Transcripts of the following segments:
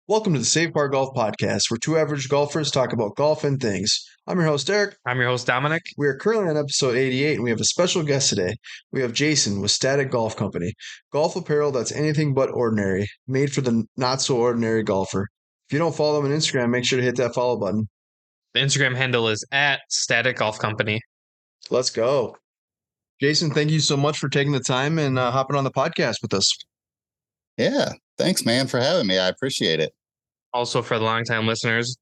Welcome to the Save Par Golf Podcast, where two average golfers talk about golf and things. I'm your host, Eric. I'm your host, Dominic. We are currently on episode 88, and we have a special guest today. We have Jason with Static Golf Company, golf apparel that's anything but ordinary, made for the not-so-ordinary golfer. If you don't follow them on Instagram, make sure to hit that follow button. The Instagram handle is at Static Golf Company. Let's go. Jason, thank you so much for taking the time and hopping on the podcast with us. Yeah, thanks, man, for having me. I appreciate it. Also, for the longtime listeners,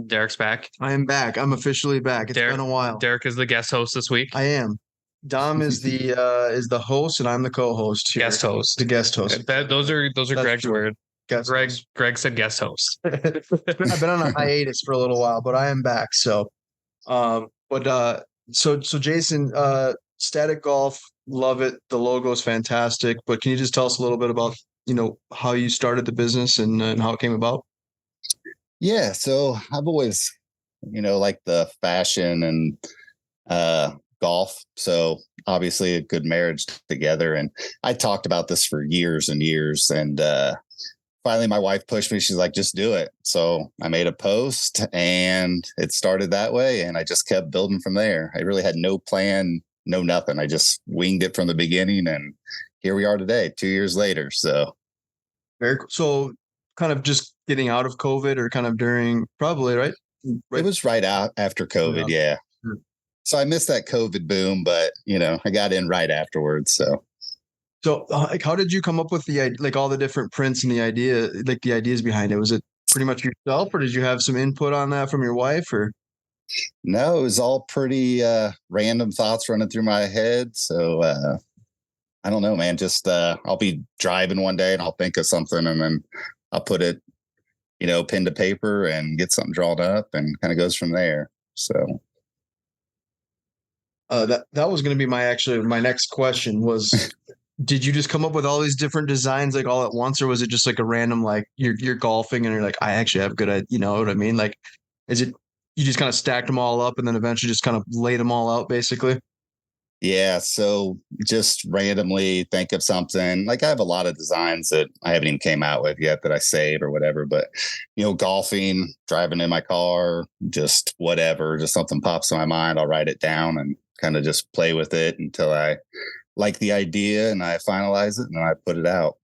Derek's back. I am back. I'm officially back. It's been a while. Derek is the guest host this week. I am. Dom is the host, and I'm the co-host here. Guest host. The guest host. Those are Greg's words. Greg said guest host. I've been on a hiatus for a little while, but I am back. So Jason, Static Golf, love it. The logo is fantastic. But can you just tell us a little bit about how you started the business and how it came about? Yeah, so I've always, liked the fashion and golf. So obviously a good marriage together. And I talked about this for years and years. And finally, my wife pushed me. She's like, just do it. So I made a post and it started that way. And I just kept building from there. I really had no plan, no nothing. I just winged it from the beginning. And here we are today, 2 years later. So very cool. So kind of just getting out of COVID or kind of during probably, right? It was right out after COVID. Yeah. Sure. So I missed that COVID boom, but I got in right afterwards. So how did you come up with all the different prints and the ideas behind it? Was it pretty much yourself, or did you have some input on that from your wife, or? No, it was all pretty random thoughts running through my head. So I don't know, man, just I'll be driving one day and I'll think of something and then I'll put it, pen to paper and get something drawn up and kind of goes from there. So that was going to be my next question was, did you just come up with all these different designs like all at once, or was it just like a random, like you're golfing and you're like, I actually have good, you know what I mean? Like, is it, you just kind of stacked them all up and then eventually just kind of laid them all out basically? Yeah. So just randomly think of something. Like I have a lot of designs that I haven't even came out with yet that I save or whatever, but golfing, driving in my car, just whatever, just something pops in my mind. I'll write it down and kind of just play with it until I like the idea and I finalize it and then I put it out.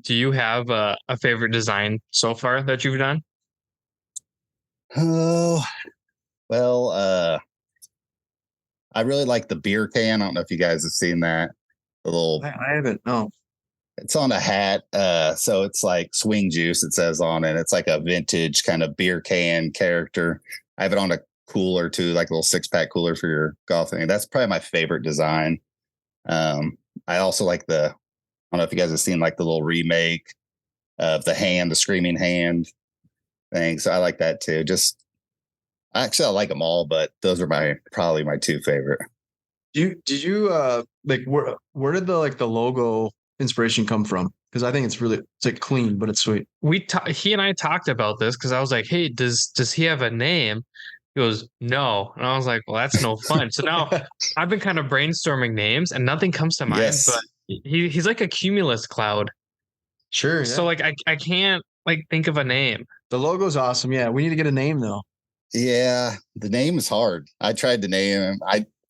Do you have a favorite design so far that you've done? Oh, well, I really like the beer can. I don't know if you guys have seen that. I haven't. No. It's on a hat. So it's like Swing Juice, it says on it. It's like a vintage kind of beer can character. I have it on a cooler too, like a little 6-pack cooler for your golfing. That's probably my favorite design. I also like I don't know if you guys have seen like the little remake of the Screaming Hand thing. So I like that too. Actually, I like them all, but those are probably my two favorite. Did you where did the logo inspiration come from? Because I think it's like clean, but it's sweet. He and I talked about this because I was like, hey, does he have a name? He goes, no. And I was like, well, that's no fun. So now I've been kind of brainstorming names and nothing comes to mind, yes. But he's like a cumulus cloud. Sure. Yeah. So I can't think of a name. The logo's awesome. Yeah. We need to get a name though. Yeah, the name is hard. I tried to name him.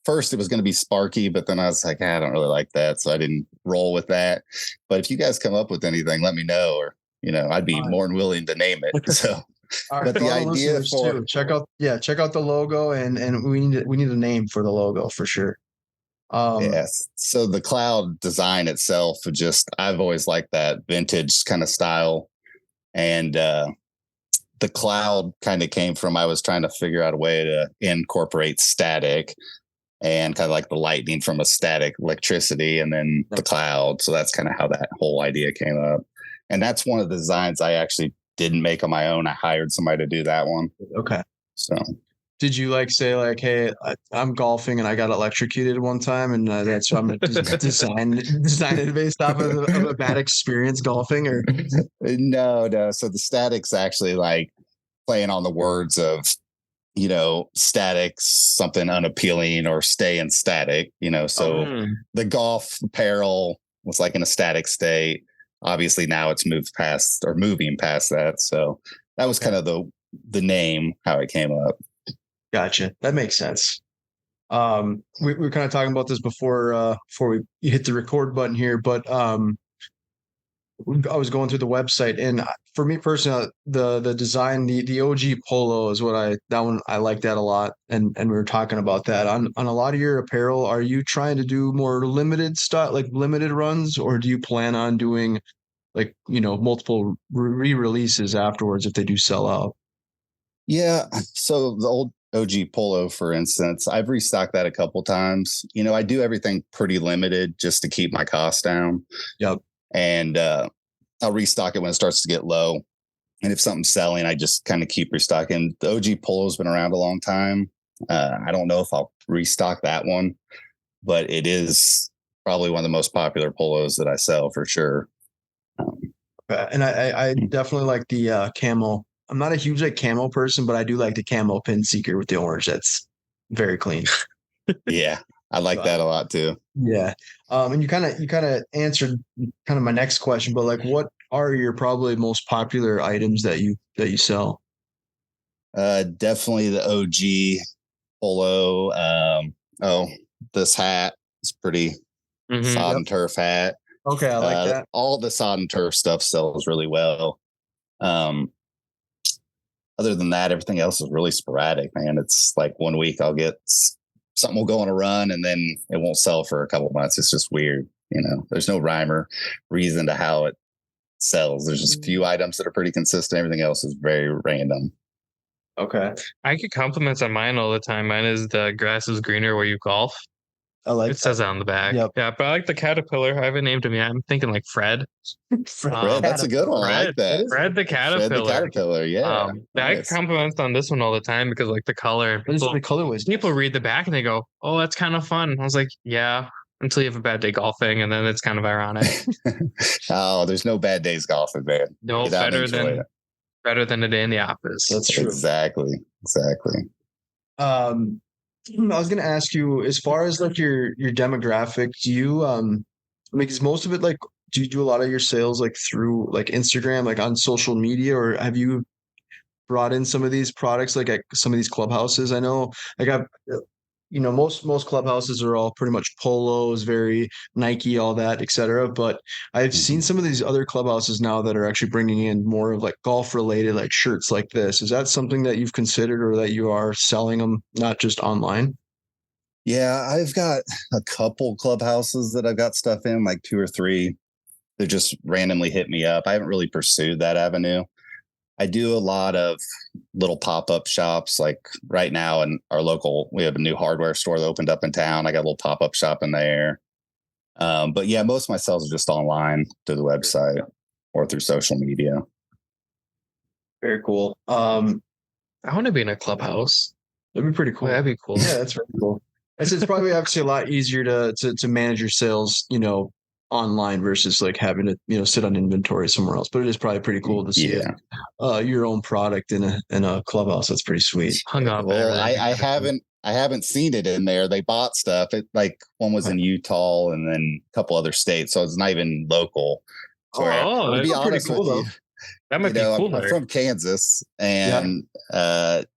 First it was going to be Sparky, but then I was like, I don't really like that, so I didn't roll with that. But if you guys come up with anything, let me know, or I'd be more than willing to name it. So, but the idea for check out the logo, and we need a name for the logo for sure. Yes. So the cloud design itself, I've always liked that vintage kind of style, and the cloud kind of came from, I was trying to figure out a way to incorporate static and kind of like the lightning from a static electricity and then the cloud. So that's kind of how that whole idea came up. And that's one of the designs I actually didn't make on my own. I hired somebody to do that one. Okay. So did you say hey, I'm golfing and I got electrocuted one time and that's why I'm going to design it based off of a bad experience golfing, or? No. So the static's actually like playing on the words of, static, something unappealing, or staying static, so the golf apparel was like in a static state. obviously now it's moving past that. So that was kind of the name, how it came up. Gotcha. That makes sense. We were kind of talking about this before we hit the record button here, but I was going through the website, and for me personally, the design, the OG polo is that one I like that a lot, and we were talking about that on a lot of your apparel. Are you trying to do more limited stuff, like limited runs, or do you plan on doing like multiple re-releases afterwards if they do sell out? Yeah. So the old OG polo, for instance, I've restocked that a couple times. I do everything pretty limited just to keep my costs down. Yep. And I'll restock it when it starts to get low. And if something's selling, I just kind of keep restocking. The OG polo has been around a long time. I don't know if I'll restock that one, but it is probably one of the most popular polos that I sell for sure. And I definitely like the camo. I'm not a huge camo person, but I do like the camo pin seeker with the orange. That's very clean. Yeah, I like that a lot too. Yeah. And you kind of answered kind of my next question, but like, what are your probably most popular items that you sell? Definitely the OG polo. This hat is pretty sod and turf hat. Okay, I like that. All the sod and turf stuff sells really well. Other than that, everything else is really sporadic, man. It's like 1 week I'll get something will go on a run and then it won't sell for a couple of months. It's just weird. There's no rhyme or reason to how it sells. There's just a few items that are pretty consistent. Everything else is very random. Okay. I get compliments on mine all the time. Mine is the grass is greener where you golf. I like it says it on the back. Yep. Yeah, but I like the caterpillar. I haven't named him yet. I'm thinking like Fred. Fred, that's a good one. Fred, I like that. Fred the caterpillar. Fred the caterpillar, yeah. I get compliments on this one all the time because like the color. The colorways. People read the back and they go, "Oh, that's kind of fun." I was like, "Yeah," until you have a bad day golfing, and then it's kind of ironic. Oh, there's no bad days golfing, man. No, better than a day in the office. That's true. Exactly. I was going to ask you, as far as like your demographic, do you is most of it like, do you do a lot of your sales like through like Instagram, like on social media, or have you brought in some of these products like at some of these clubhouses? I know like most clubhouses are all pretty much polos, very Nike, all that, etc. But I've seen some of these other clubhouses now that are actually bringing in more of like golf related, like shirts like this. Is that something that you've considered or that you are selling them, not just online? Yeah, I've got a couple clubhouses that I've got stuff in, like 2 or 3. They just randomly hit me up. I haven't really pursued that avenue. I do a lot of little pop-up shops. Like right now in our local, we have a new hardware store that opened up in town. I got a little pop-up shop in there. But yeah, most of my sales are just online through the website or through social media. Very cool. I want to be in a clubhouse. That'd be pretty cool. That'd be cool. Yeah, that's very cool. It's probably actually a lot easier to manage your sales, online versus like having to sit on inventory somewhere else. But it is probably pretty cool to see your own product in a clubhouse. That's pretty sweet. Hung up. Well, I haven't seen it in there. They bought stuff. It like one was in Utah and then a couple other states, so it's not even local. To be honest cool, with you, that might be cool. I'm from Kansas, and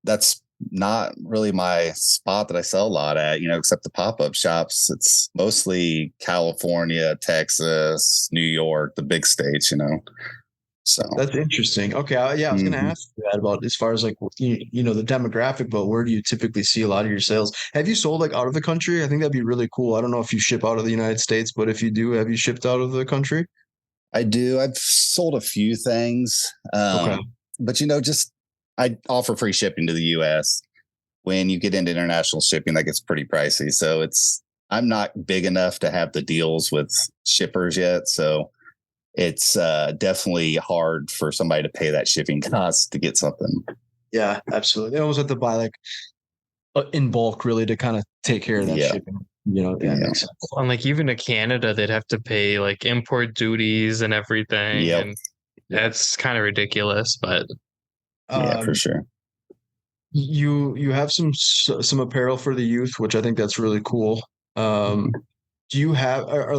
that's not really my spot that I sell a lot at, except the pop-up shops. It's mostly California, Texas, New York, the big states, So that's interesting. Okay. I was going to ask you that about as far as like, the demographic, but where do you typically see a lot of your sales? Have you sold like out of the country? I think that'd be really cool. I don't know if you ship out of the United States, but if you do, have you shipped out of the country? I do. I've sold a few things. Okay. But I offer free shipping to the US. When you get into international shipping, that gets pretty pricey. So I'm not big enough to have the deals with shippers yet. So it's definitely hard for somebody to pay that shipping cost to get something. Yeah, absolutely. They almost have to buy like in bulk really to kind of take care of that shipping. That makes sense. And like even to Canada, they'd have to pay like import duties and everything. Yep. And that's kind of ridiculous, but yeah, for sure. You have some apparel for the youth, which I think that's really cool. Do you have are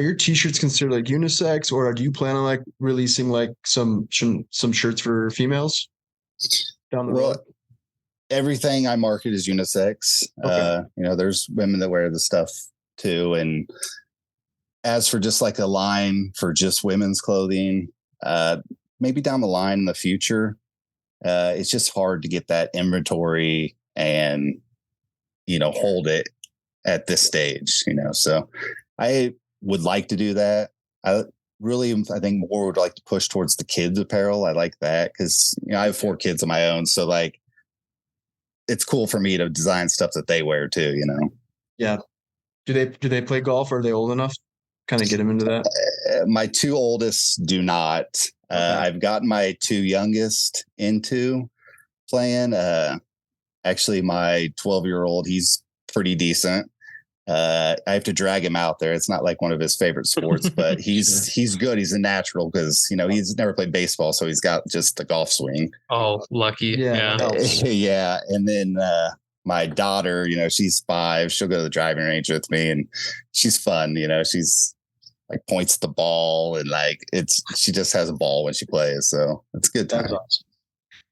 are your t-shirts considered like unisex, or do you plan on like releasing like some shirts for females down the road? Everything I market is unisex. Okay. There's women that wear the stuff too. And as for just like a line for just women's clothing, maybe down the line in the future, it's just hard to get that inventory and, hold it at this stage, so I would like to do that. I think more would like to push towards the kids apparel. I like that because, I have 4 kids of my own. So like, it's cool for me to design stuff that they wear too, Yeah. Do they play golf? Are they old enough? Kind of get them into that? My 2 oldest do not. Okay. I've gotten my 2 youngest into playing. Actually, my 12-year-old, he's pretty decent. I have to drag him out there. It's not like one of his favorite sports, but he's good. He's a natural because, he's never played baseball. So he's got just the golf swing. Oh, lucky. Yeah. Yeah. And then my daughter, she's 5. She'll go to the driving range with me and she's fun. She's like points at the ball and like she just has a ball when she plays. So it's a good time.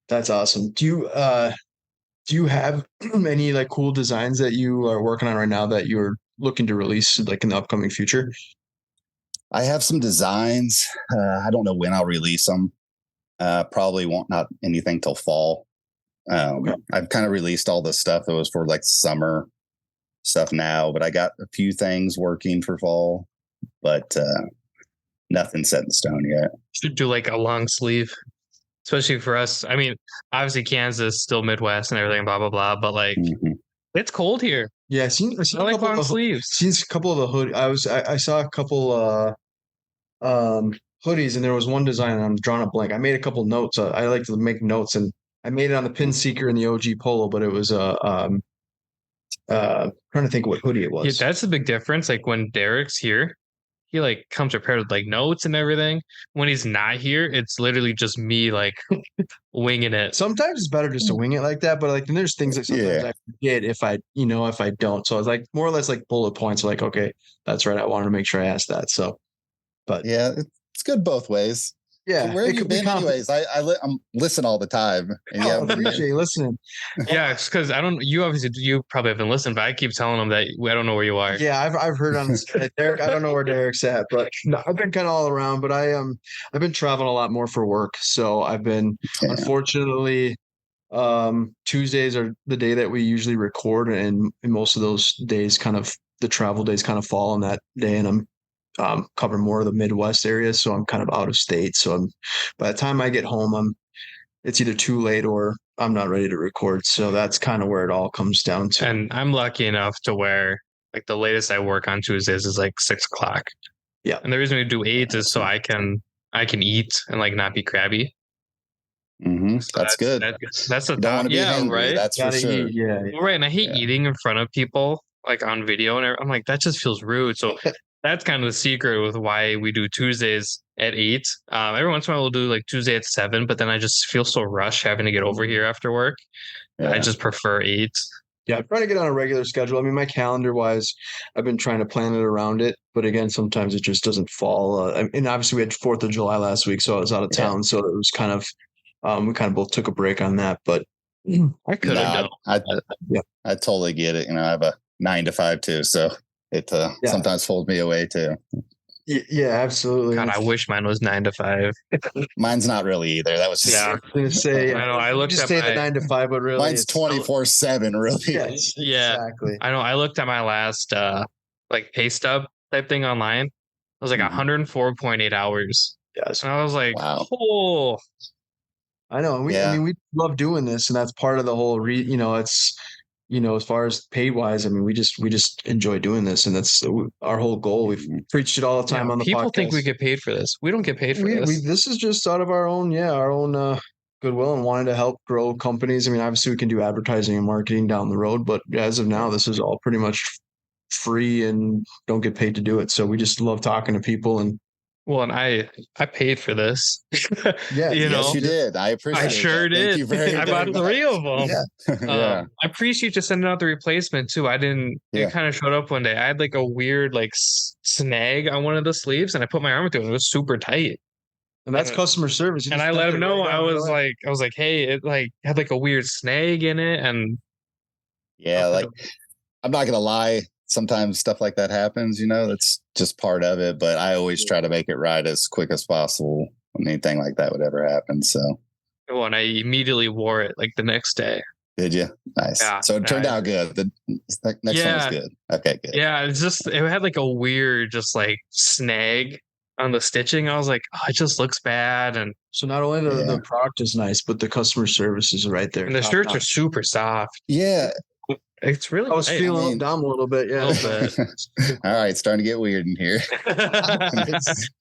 That's awesome. Do you have any like cool designs that you are working on right now that you're looking to release like in the upcoming future? I have some designs. I don't know when I'll release them. Probably won't not anything till fall. Okay. I've kind of released all the stuff that was for like summer stuff now, but I got a few things working for fall, but nothing set in stone yet. Should do like a long sleeve. Especially for us. I mean, obviously Kansas, still Midwest and everything, blah, blah, blah. But like, It's cold here. Yeah, I seen I like long sleeves. Seen a couple of the hood. I saw a couple hoodies, and there was one design, and I'm drawing a blank. I made a couple notes. I like to make notes, and I made it on the Pin Seeker and the OG Polo, but it was trying to think what hoodie it was. Yeah, that's the big difference. Like when Derek's here, he like comes prepared with like notes and everything. When he's not here, it's literally just me like winging it. Sometimes it's better just to wing it like that, but like then there's things that sometimes I forget if I don't. So it's like more or less like bullet points. Like, okay, that's right. I wanted to make sure I asked that. So, but yeah, it's good both ways. Yeah. So where have you been anyways? I'm listen all the time. And I appreciate you listening. Yeah, it's because you probably haven't listened, but I keep telling them that I don't know where you are. Yeah, I've heard on this. Derek, I don't know where Derek's at, but no, I've been kind of all around. But I've been traveling a lot more for work, so I've been unfortunately. Tuesdays are the day that we usually record, and most of those days, kind of the travel days, kind of fall on that day, and I'm cover more of the Midwest area, so I'm kind of out of state. So by the time I get home, it's either too late or I'm not ready to record. So that's kind of where it all comes down to. And I'm lucky enough to where like the latest I work on Tuesdays is like 6 o'clock. Yeah. And the reason we do 8 is so I can eat and like not be crabby. Mm-hmm. So that's good. That's the thought. Yeah, hungry, right. That's for sure. Yeah. Right. And I hate eating in front of people like on video, and I'm like, that just feels rude. So that's kind of the secret with why we do Tuesdays at 8. Every once in a while we'll do like Tuesday at 7, but then I just feel so rushed having to get over here after work. Yeah. I just prefer 8. Yeah, I'm trying to get on a regular schedule. I mean, my calendar wise, I've been trying to plan it around it, but again, sometimes it just doesn't fall. And obviously we had 4th of July last week, so I was out of town. So it was kind of, we kind of both took a break on that, but I could have done. I totally get it. I have a 9 to 5 too. So it sometimes folds me away too. Yeah, absolutely. God, I wish mine was 9 to 5. Mine's not really either. That was just I was gonna say. I know. I looked just at say the 9 to $5, but really, mine's 24/7. Really. Yes, yeah, exactly. I know. I looked at my last like pay stub type thing online. It was like 104.8 hours. Yes, and I was like, wow. Oh. I know. I mean, we love doing this, and that's part of the whole. It's. As far as pay wise, I mean, we just enjoy doing this, and that's our whole goal. We've preached it all the time on the people podcast. Think we get paid for this. We don't get paid for this. This is just out of our own goodwill and wanting to help grow companies. I mean, obviously we can do advertising and marketing down the road, but as of now, this is all pretty much free and don't get paid to do it. So we just love talking to people and Well, and I paid for this. Yeah, you know, Yes, you did. I appreciate I sure that. Thank did. you very, I very bought 3 of them. much. Yeah. I appreciate you sending out the replacement too. I didn't. Yeah. It kind of showed up one day. I had like a weird like snag on one of the sleeves, and I put my arm through it. It was super tight. and that's customer service. You And just I let stepped him it know. right I down the was line. like, hey, it like had like a weird snag in it, and Yeah, like I'm not gonna lie. Sometimes stuff like that happens, that's just part of it. But I always try to make it right as quick as possible when anything like that would ever happen. So well, and I immediately wore it like the next day. did you? Nice. Yeah, So it turned out good. The next one was Yeah. good. Okay, good. Yeah, it had like a weird just like snag on the stitching. I was like, oh, it just looks bad, and So not only the, Yeah. the product is nice, but the customer service is right there. the top shirts are notch. super soft. Yeah. It's really I was tight. feeling I up mean- down a little bit. Yeah. A little bit. All right, it's starting to get weird in here.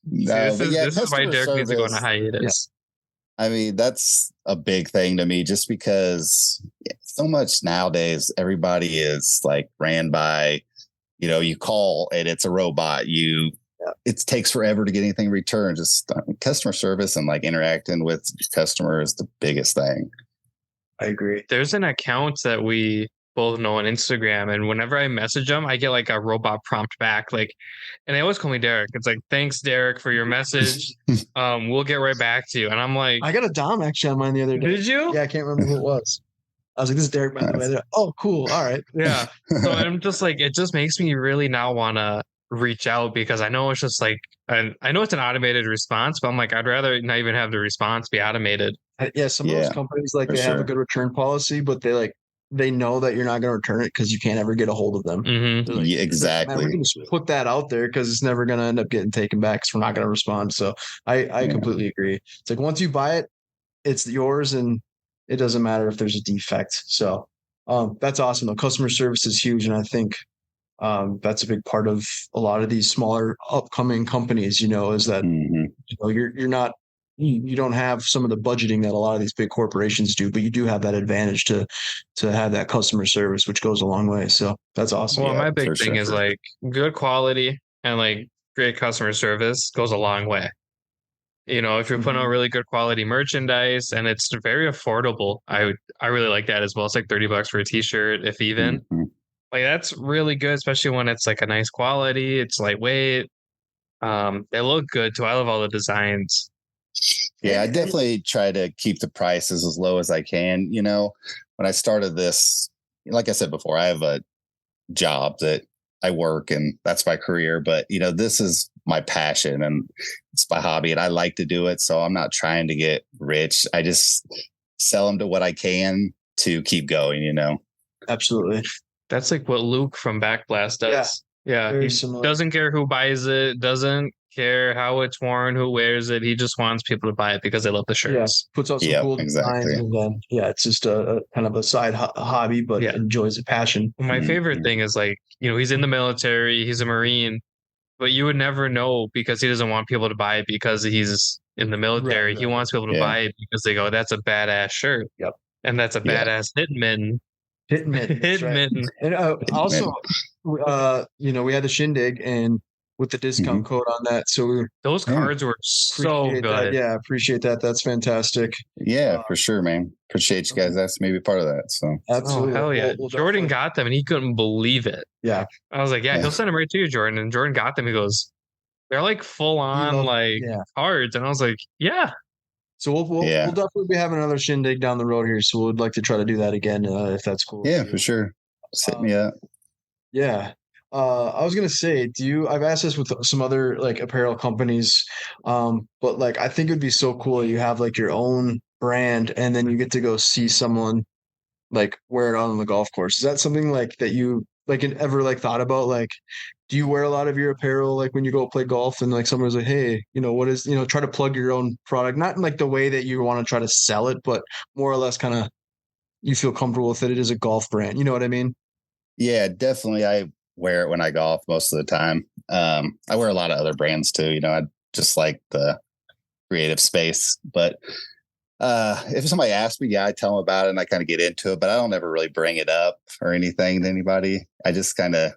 No, but yeah, this is why customer Derek needs to go on a service, hiatus. I mean, that's a big thing to me just because so much nowadays, everybody is like ran by, you call and it's a robot. It takes forever to get anything returned. Just customer service and like interacting with customers is the biggest thing. I agree. There's an account that we both know on Instagram, and whenever I message them, I get like a robot prompt back, like, and they always call me Derek. It's like, thanks, Derek, for your message. We'll get right back to you. And I'm like, I got a Dom actually on mine the other day. did you? Yeah, I can't remember who it was. I was like, this is Derek, by the way. They're like, oh, cool. All right. Yeah. So I'm just like, it just makes me really now want to reach out, because I know it's just like, and I know it's an automated response, but I'm like, I'd rather not even have the response be automated. Yeah, some of those companies like for they have a sure. good return policy, but they know that you're not going to return it because you can't ever get a hold of them. Hmm. They're like, Yeah, "Man, exactly. we can just put that out there because it's never going to end up getting taken back because we're not going to respond." So I completely agree. It's like once you buy it, it's yours, and it doesn't matter if there's a defect. So that's awesome. The customer service is huge, and I think that's a big part of a lot of these smaller upcoming companies. Is that Mhm. you're not. You don't have some of the budgeting that a lot of these big corporations do, but you do have that advantage to have that customer service, which goes a long way. So that's awesome. Well, Yeah, my big for thing sure, is for sure. like good quality and like great customer service goes a long way. If you're putting out really good quality merchandise and it's very affordable, I really like that as well. It's like $30 for a t-shirt, if even. Mhm. Like that's really good, especially when it's like a nice quality, it's lightweight. They look good too. I love all the designs. Yeah, I definitely try to keep the prices as low as I can. When I started this, like I said before, I have a job that I work and that's my career, but this is my passion and it's my hobby and I like to do it. So I'm not trying to get rich. I just sell them to what I can to keep going. Absolutely. That's like what Luke from Backblast does. Yeah, Very he similar. doesn't care who buys it, doesn't care how it's worn, who wears it. He just wants people to buy it because they love the shirts. Puts out some Yep, cool designs, exactly. and then it's just a kind of a side hobby, but Yeah. enjoys a passion. My favorite Mhm. thing is like, he's in the military, he's a Marine, but you would never know because he doesn't want people to buy it because he's in the military. Right. He wants people to Yeah. buy it because they go, that's a badass shirt. Yep. And that's a Yeah. badass Hitman. Hitman. that's right. Hitman. And also, we had the shindig and with the discount code on that. So Those cards were so appreciate good. that. Yeah, appreciate that. That's fantastic. Yeah, for sure, man. Appreciate you guys asking me to be part of that. So Absolutely. Oh, hell yeah. We'll Jordan definitely- got them and he couldn't believe it. Yeah. I was like, yeah, Yeah. he'll send them right to you, Jordan. And Jordan got them. He goes, they're like full on like yeah. cards. And I was like, yeah. So we'll definitely be having another shindig down the road here. So we'd like to try to do that again if that's cool. with yeah, you. for sure. Set me up. Yeah. I was gonna say, I've asked this with some other like apparel companies, but like I think it'd be so cool. You have like your own brand, and then you get to go see someone like wear it out on the golf course. Is that something like that you like ever like thought about? Like, do you wear a lot of your apparel like when you go play golf, and like someone's like, hey, what is try to plug your own product, not in like the way that you want to try to sell it, but more or less kind of you feel comfortable with it. It is a golf brand. You know what I mean? Yeah, definitely. I wear it when I golf most of the time. I wear a lot of other brands too. I just like the creative space. But if somebody asks me, I tell them about it and I kind of get into it, but I don't ever really bring it up or anything to anybody. I just kind of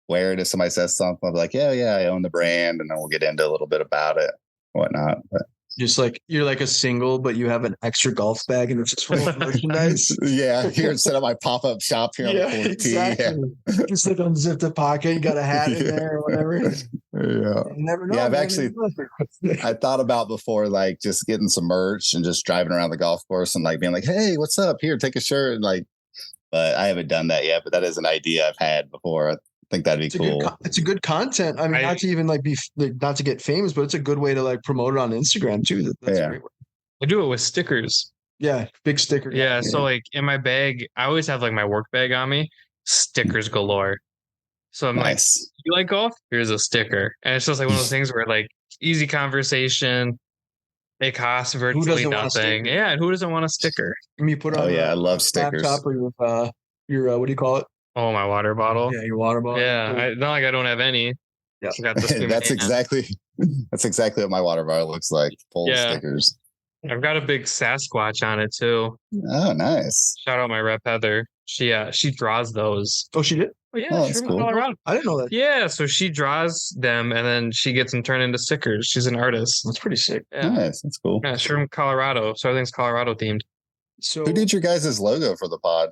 wear it if somebody says something. I'll be like, yeah, I own the brand, and then we'll get into a little bit about it, whatnot. But Just like you're like a single, but you have an extra golf bag and it's just full of merchandise. yeah, here set up my pop-up shop here on the 4T. exactly. Just like unzip the pocket, you got a hat in there or whatever. Yeah. You never know. Yeah, I've man. actually I thought about before, like just getting some merch and just driving around the golf course and like being like, hey, what's up? Here, take a shirt. And like, but I haven't done that yet. But that is an idea I've had before. I think that'd be cool. It's a good content. I mean, not to even like be like, not to get famous, but it's a good way to like promote it on Instagram too. That's a great way. I do it with stickers. Yeah, big sticker. Yeah, so like in my bag, I always have like my work bag on me, stickers galore. So I'm like, you like golf? Here's a sticker. And it's just like one of those things where like easy conversation. It costs virtually nothing. Yeah, and who doesn't want a sticker? You put on I love stickers. Laptop or your what do you call it? Oh, my water bottle. Yeah, your water bottle. Yeah, not like I don't have any. Yeah, that's exactly what my water bottle looks like. Full of stickers. I've got a big Sasquatch on it too. Oh, nice! Shout out my rep Heather. She draws those. Oh, she did. Oh yeah, she's from Colorado. I didn't know that. Yeah, so she draws them and then she gets them turned into stickers. She's an artist. That's pretty sick. Yeah. Nice, that's cool. Yeah, she's from Colorado, so everything's Colorado themed. So who did your guys' logo for the pod?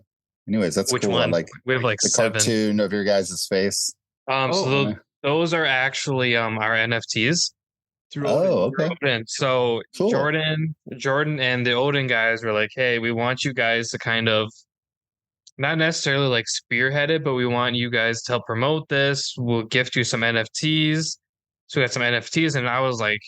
Anyways, that's which cool. one? Like we have like the 7. cartoon of your guys' face. Those are actually our NFTs. Okay. So cool. Jordan and the Odin guys were like, hey, we want you guys to kind of not necessarily like spearhead it, but we want you guys to help promote this. We'll gift you some NFTs. So we got some NFTs, and I was like,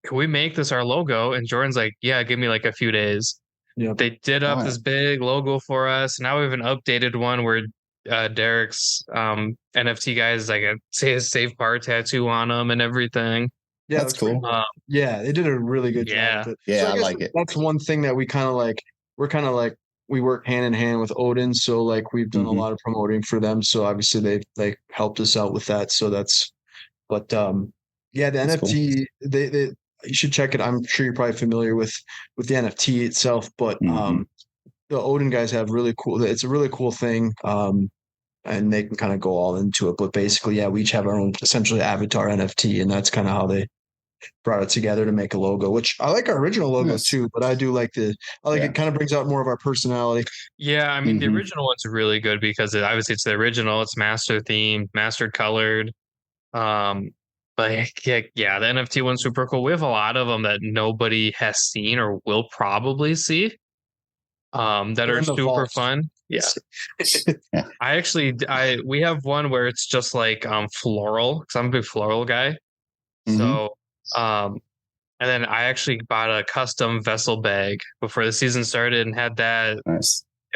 can we make this our logo? And Jordan's like, yeah, give me like a few days. Yeah. They did up this big logo for us. Now we have an updated one where Derek's NFT guys like say his Save Par tattoo on them and everything. Yeah, that's cool. Yeah, they did a really good job. With it. Yeah, so I like it. That's one thing that we kind of like. We work hand in hand with Odin, so like we've done a lot of promoting for them. So obviously they've like helped us out with that. So that's, but the that's NFT cool. they you should check it. I'm sure you're probably familiar with the NFT itself, but the Odin guys have really cool. It's a really cool thing. And they can kind of go all into it. But basically, we each have our own essentially avatar NFT, and that's kind of how they brought it together to make a logo, which I like our original logo too, but I do like it kind of brings out more of our personality. Yeah, I mean the original one's really good because obviously it's the original, it's master themed, mastered colored. But the NFT one's super cool. We have a lot of them that nobody has seen or will probably see. That are super fun. Yeah. We have one where it's just like floral, because I'm a big floral guy. So and then I actually bought a custom vessel bag before the season started and had that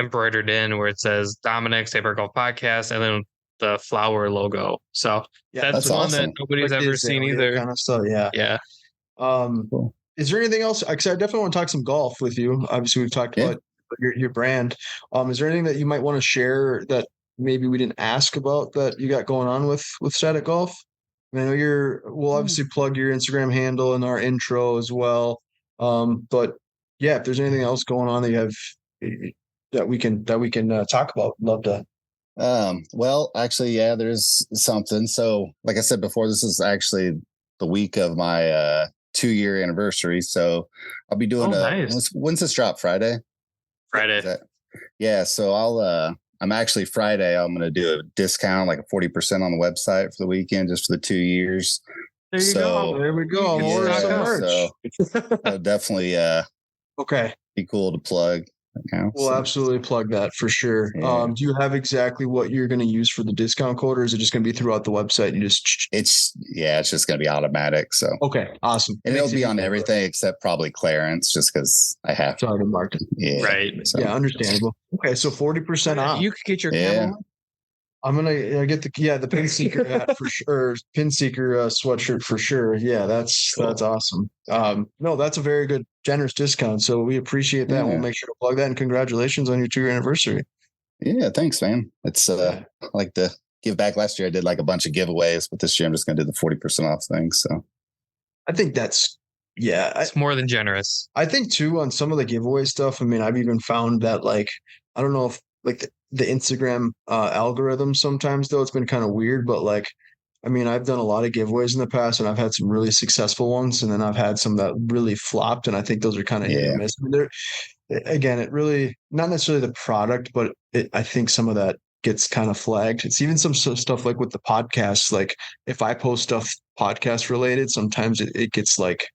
embroidered in where it says Dominic Save Our Golf Podcast and then the flower logo. So that's one awesome. That nobody's ever seen either. Kind of stuff, yeah. Cool. Is there anything else? Because I definitely want to talk some golf with you. Obviously, we've talked about your brand. Is there anything that you might want to share that maybe we didn't ask about that you got going on with Static Golf? I know we'll obviously plug your Instagram handle in our intro as well. But if there's anything else going on that you have that we can talk about, love to. Well, actually, there's something. So like I said before, this is actually the week of my 2-year anniversary. So I'll be doing when's this drop? Friday. So I'm actually Friday. I'm going to do a discount, like a 40% on the website for the weekend, just for the 2 years. There you go. There we go. So definitely be cool to plug. We'll absolutely plug that for sure. Do you have exactly what you're going to use for the discount code, or is it just going to be throughout the website? It's just going to be automatic. So awesome, and it'll be on everything except probably clearance, just because I have to mark it. Understandable. Okay, so 40% off. You could get your camera. I'm gonna get the pin seeker hat for sure. Pin seeker sweatshirt for sure. Yeah, that's awesome. No, that's a very good, generous discount. So we appreciate that. We'll make sure to plug that. And congratulations on your 2-year anniversary. Yeah, thanks, man. It's I like to give back. Last year I did like a bunch of giveaways, but this year I'm just gonna do the 40% off thing. So I think that's it's more than generous. I think too on some of the giveaway stuff. I mean, I've even found that like I don't know if like the Instagram algorithm sometimes though. It's been kind of weird, but like I mean, I've done a lot of giveaways in the past and I've had some really successful ones and then I've had some that really flopped and I think those are kind of hit or miss. I mean, again, it really not necessarily the product, but I think some of that gets kind of flagged. It's even some stuff like with the podcasts. Like if I post stuff podcast related, sometimes it gets like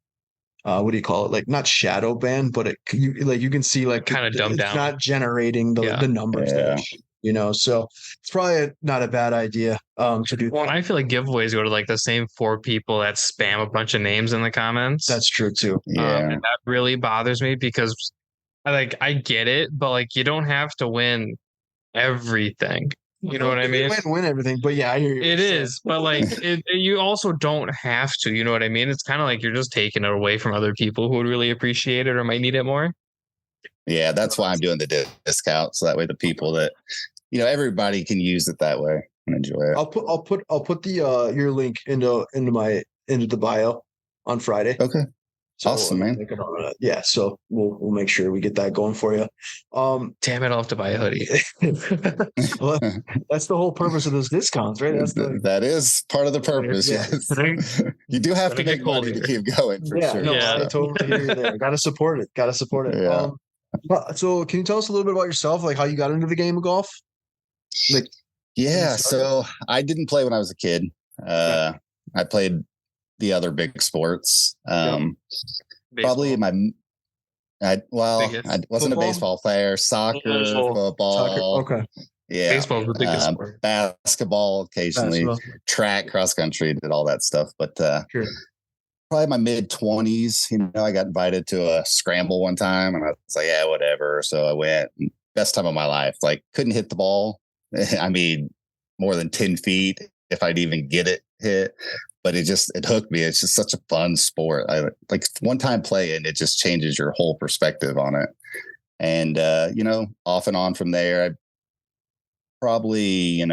what do you call it? Like not shadow banned, but you can see like kind of dumbed down. Not generating the numbers that it should, you know. So it's probably not a bad idea to do. Well, I feel like giveaways go to like the same 4 people that spam a bunch of names in the comments. That's true too. And that really bothers me because I get it, but like you don't have to win everything. You know what I mean? Win everything, but yeah, I hear you. It is, but like you also don't have to. You know what I mean? It's kind of like you're just taking it away from other people who would really appreciate it or might need it more. Yeah, that's why I'm doing the discount, so that way the people that everybody can use it that way and enjoy it. I'll put the your link into the bio on Friday. Okay. So, awesome, man. Yeah, so we'll make sure we get that going for you. Damn it, I'll have to buy a hoodie. Well, that's the whole purpose of those discounts, right? That is part of the purpose. Yeah. Yes, you do have to make money to keep going. For sure. No, I totally hear you there. Got to support it. Yeah. So, can you tell us a little bit about yourself, like how you got into the game of golf? Like, so I didn't play when I was a kid. I played the other big sports. Probably I wasn't football? a baseball player. Soccer, football. Okay. Yeah. Baseball's the biggest sport. Basketball occasionally. Track, cross country, did all that stuff. But sure. Probably my mid-20s, I got invited to a scramble one time and I was like, yeah, whatever. So I went. Best time of my life. Like couldn't hit the ball. I mean, more than 10 feet if I'd even get it hit. But it hooked me. It's just such a fun sport. I like one time playing, it just changes your whole perspective on it. And, off and on from there, I probably,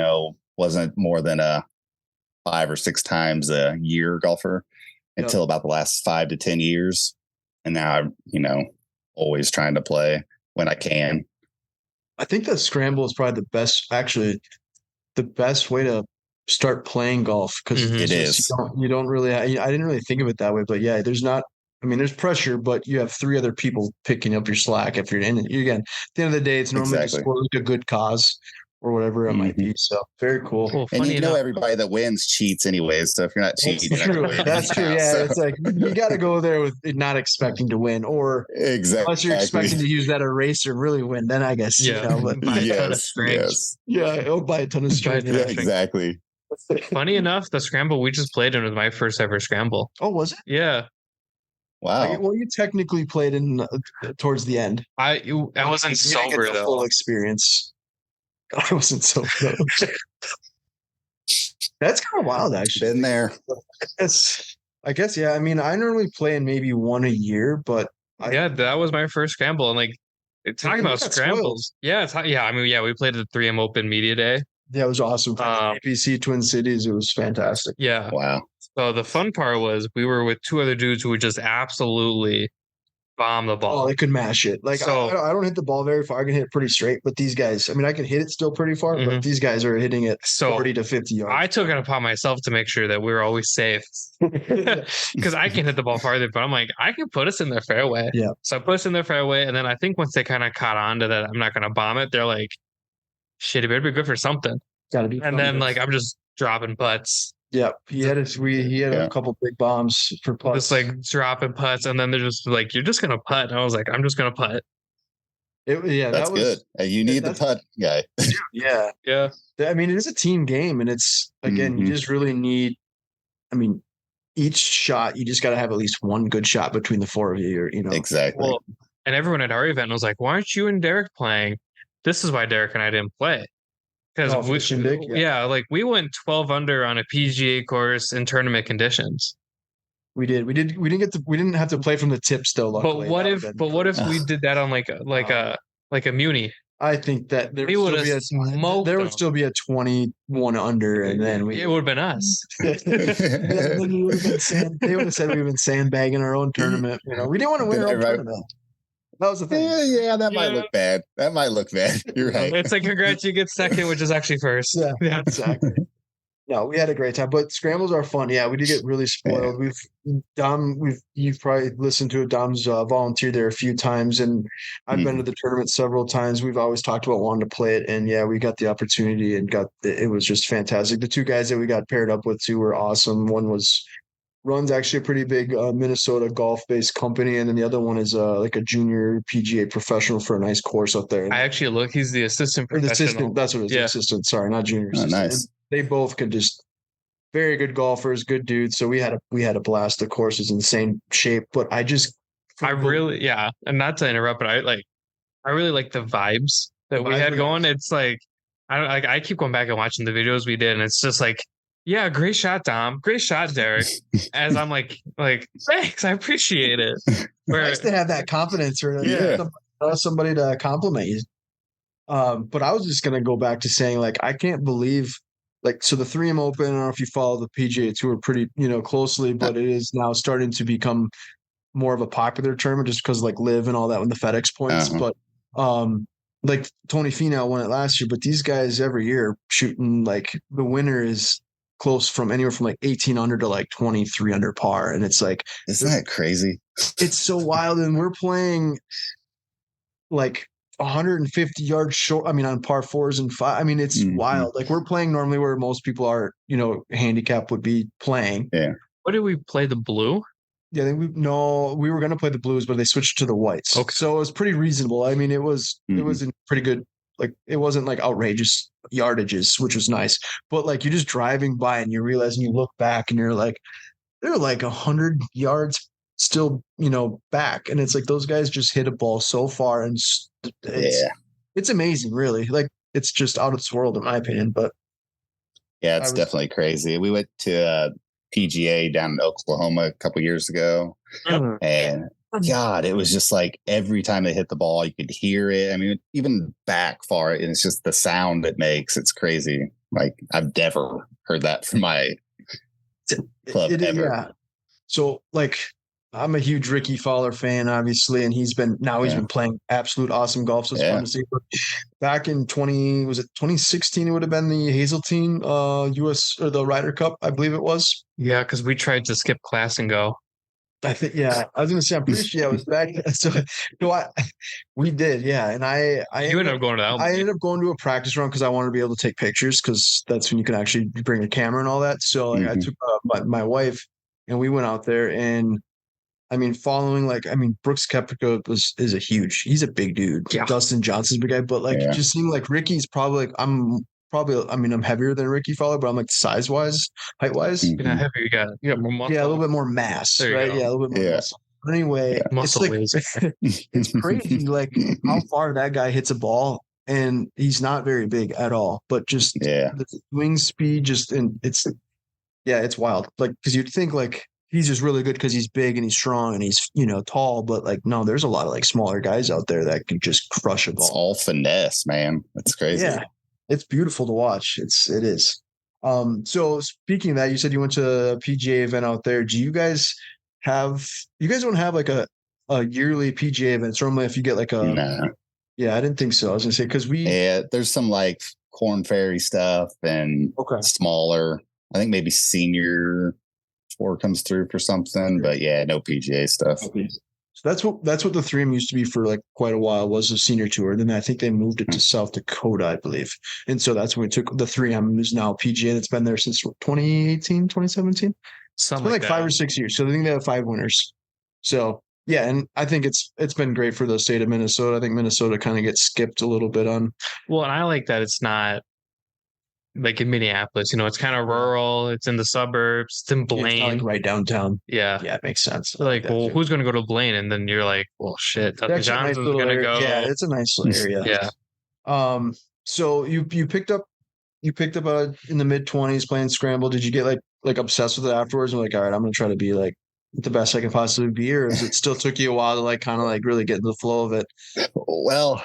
wasn't more than a 5 or 6 times a year golfer until about the last 5 to 10 years. And now I'm, always trying to play when I can. I think that scramble is probably the best way to start playing golf because it is. You don't really. I didn't really think of it that way, but yeah, there's not. I mean, there's pressure, but you have 3 other people picking up your slack if you're in it. Again, at the end of the day, it's normally just for like a good cause or whatever it might be. So very cool. Well, and everybody that wins cheats anyways. So if you're not cheating, that's true. Yeah, so. It's like you got to go there with not expecting to win, or unless you're expecting to use that eraser and really win. Then I guess but buy a ton of strength. I'll buy a ton of strength. Yeah, exactly. Funny enough, the scramble we just played in was my first ever scramble. Oh, was it? Yeah. Wow. Well, you technically played in towards the end. I wasn't sober though. Full experience. I wasn't sober though. That's kind of wild, actually. Been there. I guess. Yeah. I mean, I normally play in maybe 1 a year, but that was my first scramble, and like talking about scrambles. Spoiled. We played at the 3M Open Media Day. Yeah, it was awesome. APC Twin Cities, it was fantastic. Yeah. Wow. So the fun part was we were with 2 other dudes who would just absolutely bomb the ball. Oh, they could mash it. Like I don't hit the ball very far. I can hit it pretty straight, but these guys, I mean, I can hit it still pretty far, but these guys are hitting it 40 to 50 yards. I took it upon myself to make sure that we were always safe because I can hit the ball farther, but I'm like, I can put us in their fairway. Yeah. So I put us in their fairway, and then I think once they kind of caught on to that, I'm not going to bomb it. They're like, shit, it better be good for something. Gotta be. And then like I'm just dropping putts. Yeah, he had a couple big bombs for putts. Just like dropping putts, and then they're just like, "You're just gonna putt." And I was like, "I'm just gonna putt." That's good. You need the putt guy. Yeah. I mean, it is a team game, and it's again, you just really need. I mean, each shot you just got to have at least one good shot between the 4 of you. Exactly. Well, and everyone at our event was like, "Why aren't you and Derek playing?" This is why Derek and I didn't play. Because we went 12 under on a PGA course in tournament conditions. We didn't have to play from the tips though. Luckily. But what if we did that on like a muni? I think that there would still be a 21 under, and then it would have been us. They would have said we've been sandbagging our own tournament. We didn't want to win our own tournament. That was the thing. Yeah, that might Yeah. look bad. That might look bad. You're right. It's like, congrats, you get second, which is actually first. Yeah, exactly. No, we had a great time, but scrambles are fun. Yeah, we did get really spoiled. You've probably listened to it. Dom's volunteered there a few times, and I've been to the tournament several times. We've always talked about wanting to play it, and yeah, we got the opportunity and it was just fantastic. The two guys that we got paired up with too were awesome. One runs actually a pretty big Minnesota golf-based company, and then the other one is like a junior PGA professional for a nice course up there. I actually look. He's the assistant Or the professional. assistant. That's what it is. Yeah. Assistant. Sorry, not junior. Oh, Assistant. nice. And they both could just very good golfers, good dudes. So we had a blast. The course is insane shape, but I really, yeah, and not to interrupt, but I really like the vibes that we vibes had were going. It's like I keep going back and watching the videos we did, and it's just like, yeah, great shot, Dom, great shot, Derek. As I'm like, thanks, I appreciate it. nice to have that confidence or somebody to compliment you. But I was just gonna go back to saying, like, I can't believe, like, so the 3M Open, I don't know if you follow the PGA Tour pretty, closely, but it is now starting to become more of a popular tournament just because, like, Live and all that with the FedEx points. But like Tony Finau won it last year, but these guys every year shooting, like, the winner is close from anywhere from like 18 under to like 23 under par, and it's like, isn't that crazy? It's so wild, and we're playing like 150 yards short. I mean, on par fours and five. I mean, it's wild. Like, we're playing normally where most people are, handicap would be playing. Yeah. What did we play? The blue? Yeah, we were going to play the blues, but they switched to the whites. Okay. So it was pretty reasonable. I mean, it was in pretty good. Like, it wasn't like outrageous yardages, which was nice. But like, you're just driving by and you realize, and you look back and you're like, they're like 100 yards still, back. And it's like, those guys just hit a ball so far, and it's amazing, really. Like, it's just out of this world, in my opinion. But yeah, it's definitely crazy. We went to PGA down in Oklahoma a couple years ago, and God, it was just like every time they hit the ball, you could hear it. I mean, even back far, and it's just the sound it makes. It's crazy. Like, I've never heard that from my club ever. Yeah. So, like, I'm a huge Ricky Fowler fan, obviously, and he's been playing absolute awesome golf. So it's fun to see. But back in 2016? It would have been the Hazeltine US or the Ryder Cup, I believe it was. Yeah, because we tried to skip class and go. I think, I was going to say, I'm pretty sure it was back. So we did, and I ended up going to that. I ended up going to a practice run because I wanted to be able to take pictures, because that's when you can actually bring a camera and all that. So I took my wife, and we went out there, and I mean, Brooks Koepka he's a big dude. Yeah. Dustin Johnson's a big guy, but just seeing like Ricky's probably like, I'm heavier than Ricky Fowler, but I'm like size wise, height wise. You're not heavier. You got more muscle. Yeah, a little bit more mass, right? Yeah, a little bit more muscle. But anyway, muscle it's crazy like how far that guy hits a ball, and he's not very big at all, but just the swing speed, it's wild. Like, because you'd think like he's just really good because he's big and he's strong and he's tall, but like, no, there's a lot of like smaller guys out there that can just crush a ball. It's all finesse, man. It's crazy. Yeah. It's beautiful to watch. It is. So speaking of that, you said you went to a PGA event out there. Do you guys don't have like a yearly PGA event? It's normally if you get like a, yeah, I didn't think so. I was gonna say, because there's some like Corn Ferry stuff and smaller. I think maybe Senior Tour comes through for something, but no PGA stuff. Okay. So that's what the 3M used to be for like quite a while, was a Senior Tour. Then I think they moved it to South Dakota, I believe. And so that's when we took the 3M, is now PGA. That's been there since 2018, 2017. Something it's been like 5 or 6 years. So I think they have 5 winners. So and I think it's been great for the state of Minnesota. I think Minnesota kind of gets skipped a little bit on. Well, and I like that it's not like in Minneapolis, it's kind of rural. It's in the suburbs. It's in Blaine, it's like right downtown. Yeah, it makes sense. Like, well, who's going to go to Blaine? And then you're like, well, shit, Dustin Johnson's going to go. Yeah, it's a nice little area. Yeah. So you picked up in the mid-20s playing scramble. Did you get like obsessed with it afterwards? And like, all right, I'm going to try to be like the best I can possibly be, or is it still took you a while to like kind of like really get into the flow of it? Well,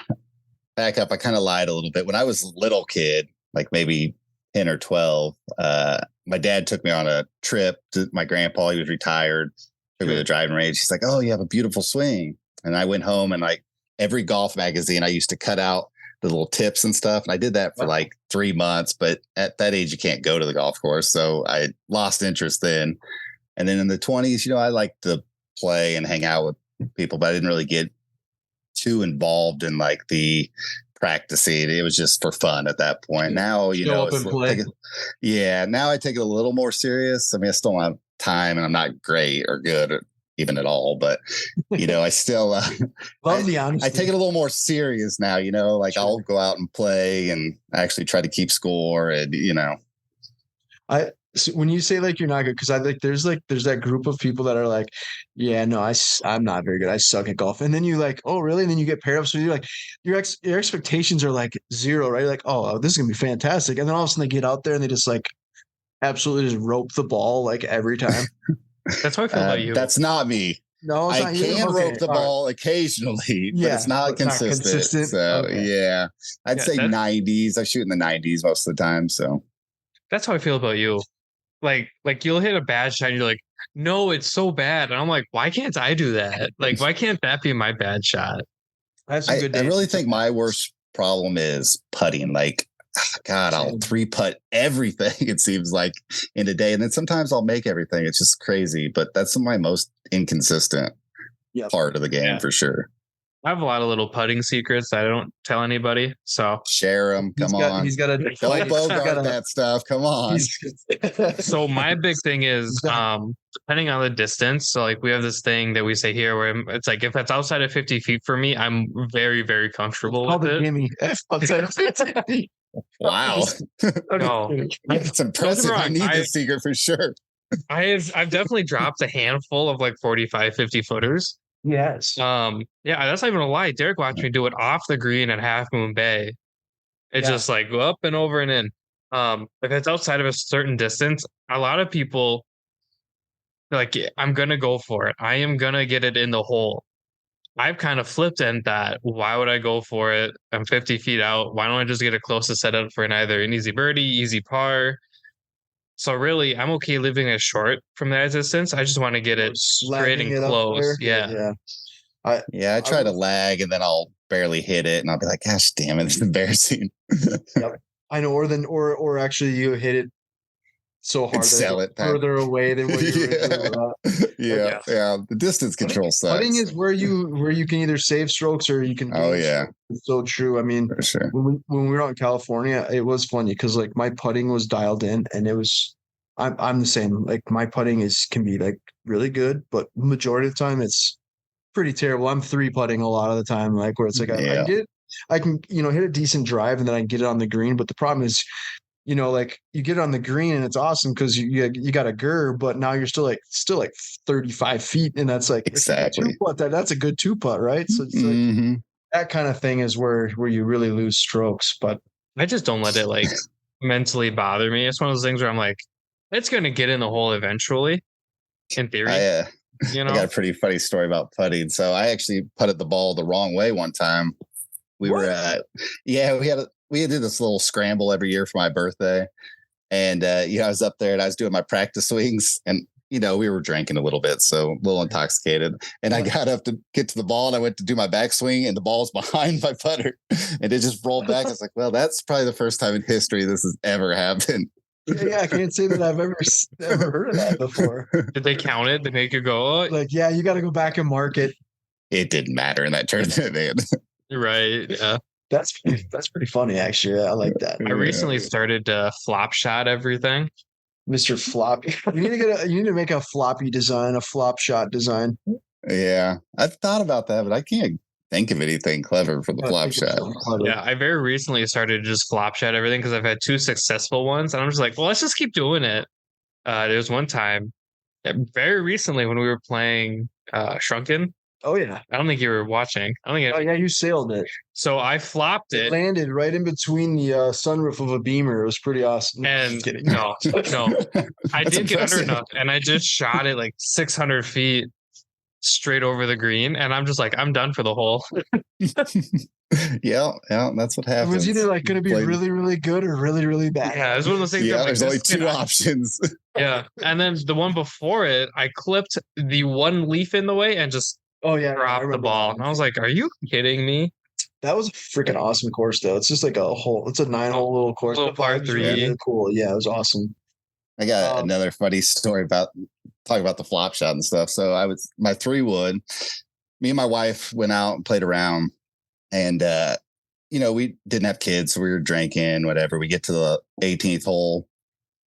back up. I kind of lied a little bit. When I was a little kid, like maybe 10 or 12, my dad took me on a trip to my grandpa. He was retired, took me to the driving range. He's like, oh, you have a beautiful swing. And I went home and like every golf magazine. I used to cut out the little tips and stuff. And I did that for like 3 months, but at that age, you can't go to the golf course. So I lost interest then. And then in the 20s, I like to play and hang out with people, but I didn't really get too involved in like the practicing. It was just for fun at that point. Now, Show up and play. Now I take it a little more serious. I mean, I still don't have time and I'm not great or good or even at all, but I still love the honesty. I take it a little more serious now, like I'll go out and play and actually try to keep score and So when you say like you're not good, because I like there's that group of people that are like, yeah, no, I'm not very good. I suck at golf. And then you like, oh really? And then you get paired up. So you're like, your expectations are like zero, right? You're like, oh, this is gonna be fantastic. And then all of a sudden they get out there and they just like absolutely just rope the ball like every time. That's how I feel about you. That's not me. No, it's I not can you. rope the ball occasionally, but it's not consistent. So yeah, I'd say 90s. I shoot in the 90s most of the time. So that's how I feel about you. Like you'll hit a bad shot and you're like, no, it's so bad. And I'm like, why can't I do that? Like, why can't that be my bad shot? That's a good day. I really think my worst problem is putting. Like, God, I'll 3-putt everything, it seems like, in a day. And then sometimes I'll make everything. It's just crazy. But that's my most inconsistent part of the game for sure. I have a lot of little putting secrets that I don't tell anybody. So share them. Come on. He's got a don't bogart that stuff. Come on. So my big thing is depending on the distance. So like we have this thing that we say here where it's like if it's outside of 50 feet for me, I'm very, very comfortable with it. Gimme. Outside of 50. Wow. No. It's impressive. I need the secret for sure. I've definitely dropped a handful of like 45, 50 footers. Yes. Yeah, that's not even a lie. Derek watched me do it off the green at Half Moon Bay. It's just like go up and over and in. If it's outside of a certain distance, a lot of people like, I'm gonna go for it. I am gonna get it in the hole. I've kind of flipped and that. Why would I go for it? I'm 50 feet out. Why don't I just get a closest setup for either an easy birdie, easy par? So really, I'm okay leaving it short from that distance. I just want to get it straight and close. Yeah. I try to lag and then I'll barely hit it and I'll be like, gosh damn it, it's embarrassing. Yep. I know, or actually you hit it so hard that it's further away than what you were. Yeah. The distance control sucks. Putting is where you can either save strokes or you can. It's so true. I mean, for sure. When we were out in California, it was funny because like my putting was dialed in, and it was. I'm the same. Like my putting can be like really good, but majority of the time it's pretty terrible. I'm 3-putting a lot of the time, like where it's like I can hit a decent drive and then I can get it on the green. But the problem is, like you get it on the green and it's awesome because you got a GUR, but now you're still like 35 feet, and that's like exactly that's a good 2-putt, right? So it's like that kind of thing is where you really lose strokes. But I just don't let it like mentally bother me. It's one of those things where I'm like, it's going to get in the hole eventually, in theory. I got a pretty funny story about putting. So I actually putted the ball the wrong way one time. We did this little scramble every year for my birthday. And, I was up there and I was doing my practice swings and, we were drinking a little bit, so a little intoxicated. And I got up to get to the ball and I went to do my backswing and the ball's behind my putter and it just rolled back. I was like, well, that's probably the first time in history this has ever happened. Yeah, I can't say that I've ever heard of that before. Did they count it? Did they make you go? Oh? Like, yeah, you got to go back and mark it. It didn't matter in that tournament, man. Right. Yeah. That's pretty funny, actually. I like that. I recently started to flop shot everything. Mr. Floppy. You need to make a floppy design, a flop shot design. Yeah, I've thought about that, but I can't think of anything clever for the flop shot. Yeah, I very recently started to just flop shot everything because I've had 2 successful ones, and I'm just like, well, let's just keep doing it. There was one time, very recently, when we were playing Shrunken. Oh yeah, I don't think you were watching. Oh yeah, you sailed it. So I flopped it. It landed right in between the sunroof of a Beamer. It was pretty awesome. And no, I didn't get under enough, and I just shot it like 600 feet straight over the green, and I'm just like, I'm done for the hole. yeah, that's what happens. It was either like going to be really, really good or really, really bad. Yeah, it was one of those things. Yeah, there's only 2 options. Yeah, and then the one before it, I clipped the one leaf in the way and just Oh yeah, I dropped the remember ball. that And one I was too. like, are you kidding me? That was a freaking awesome course, though. It's just like it's a 9-hole little course. Little The par vibes were really, 3. really cool. Yeah, it was awesome. I got Um, another funny story about talking about the flop shot and stuff. So my 3-wood, me and my wife went out and played around, and we didn't have kids, so we were drinking, whatever. We get to the 18th hole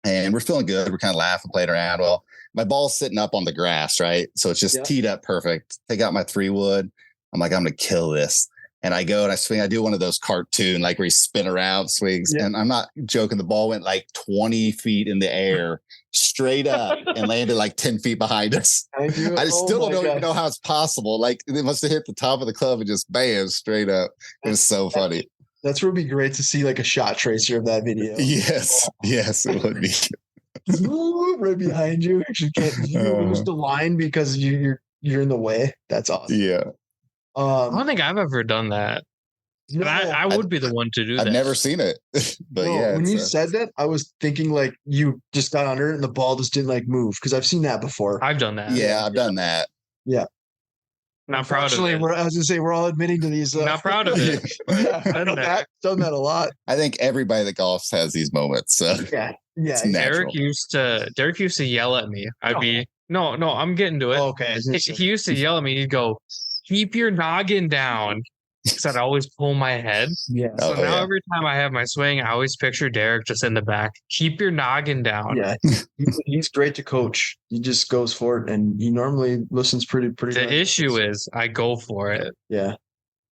and we're feeling good. We're kind of laughing, playing around. Well, my ball's sitting up on the grass, right? So it's just Yeah. teed up perfect. Take out my 3-wood. I'm like, I'm going to kill this. And I go and I swing. I do one of those cartoon, like where you spin around, swings. Yeah. And I'm not joking. The ball went like 20 feet in the air, straight up, and landed like 10 feet behind us. I still don't even know how it's possible. Like it must have hit the top of the club and just bam, straight up. It was so funny. That's where it'd be great to see like a shot tracer of that video. Yes, yes, it would be. Right behind you. Actually, can't you lose the line because you're in the way? That's awesome. Yeah. I don't think I've ever done that. No, I would be the one to do that. I've never seen it, but no, yeah. When you said that, I was thinking like you just got under it and the ball just didn't like move because I've seen that before. I've done that. Yeah, I've done that. Yeah. Not proud of it. I was gonna say we're all admitting to these. Not proud of it. Yeah, I've done that a lot. I think everybody that golfs has these moments. So yeah. it's natural. Derek used to yell at me. I'd be no, I'm getting to it. Okay. He used to yell at me. He'd go, "Keep your noggin down." Because I'd always pull my head. Yeah. So now every time I have my swing, I always picture Derek just in the back. Keep your noggin down. Yeah. He's great to coach. He just goes for it, and he normally listens pretty. The issue is I go for it. Yeah.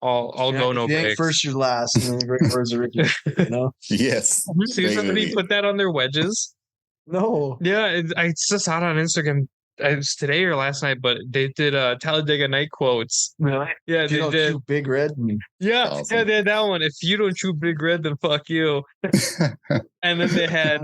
I'll go no breaks. First, you're last. And then the great words are Ricky. You know. Yes. You see somebody put that on their wedges? No. Yeah, I just saw it on Instagram. It was today or last night, but they did Talladega Night quotes. Really? Yeah, If you don't chew Big Red. Yeah, awesome. yeah, they had that one. If you don't chew Big Red, then fuck you. And then they had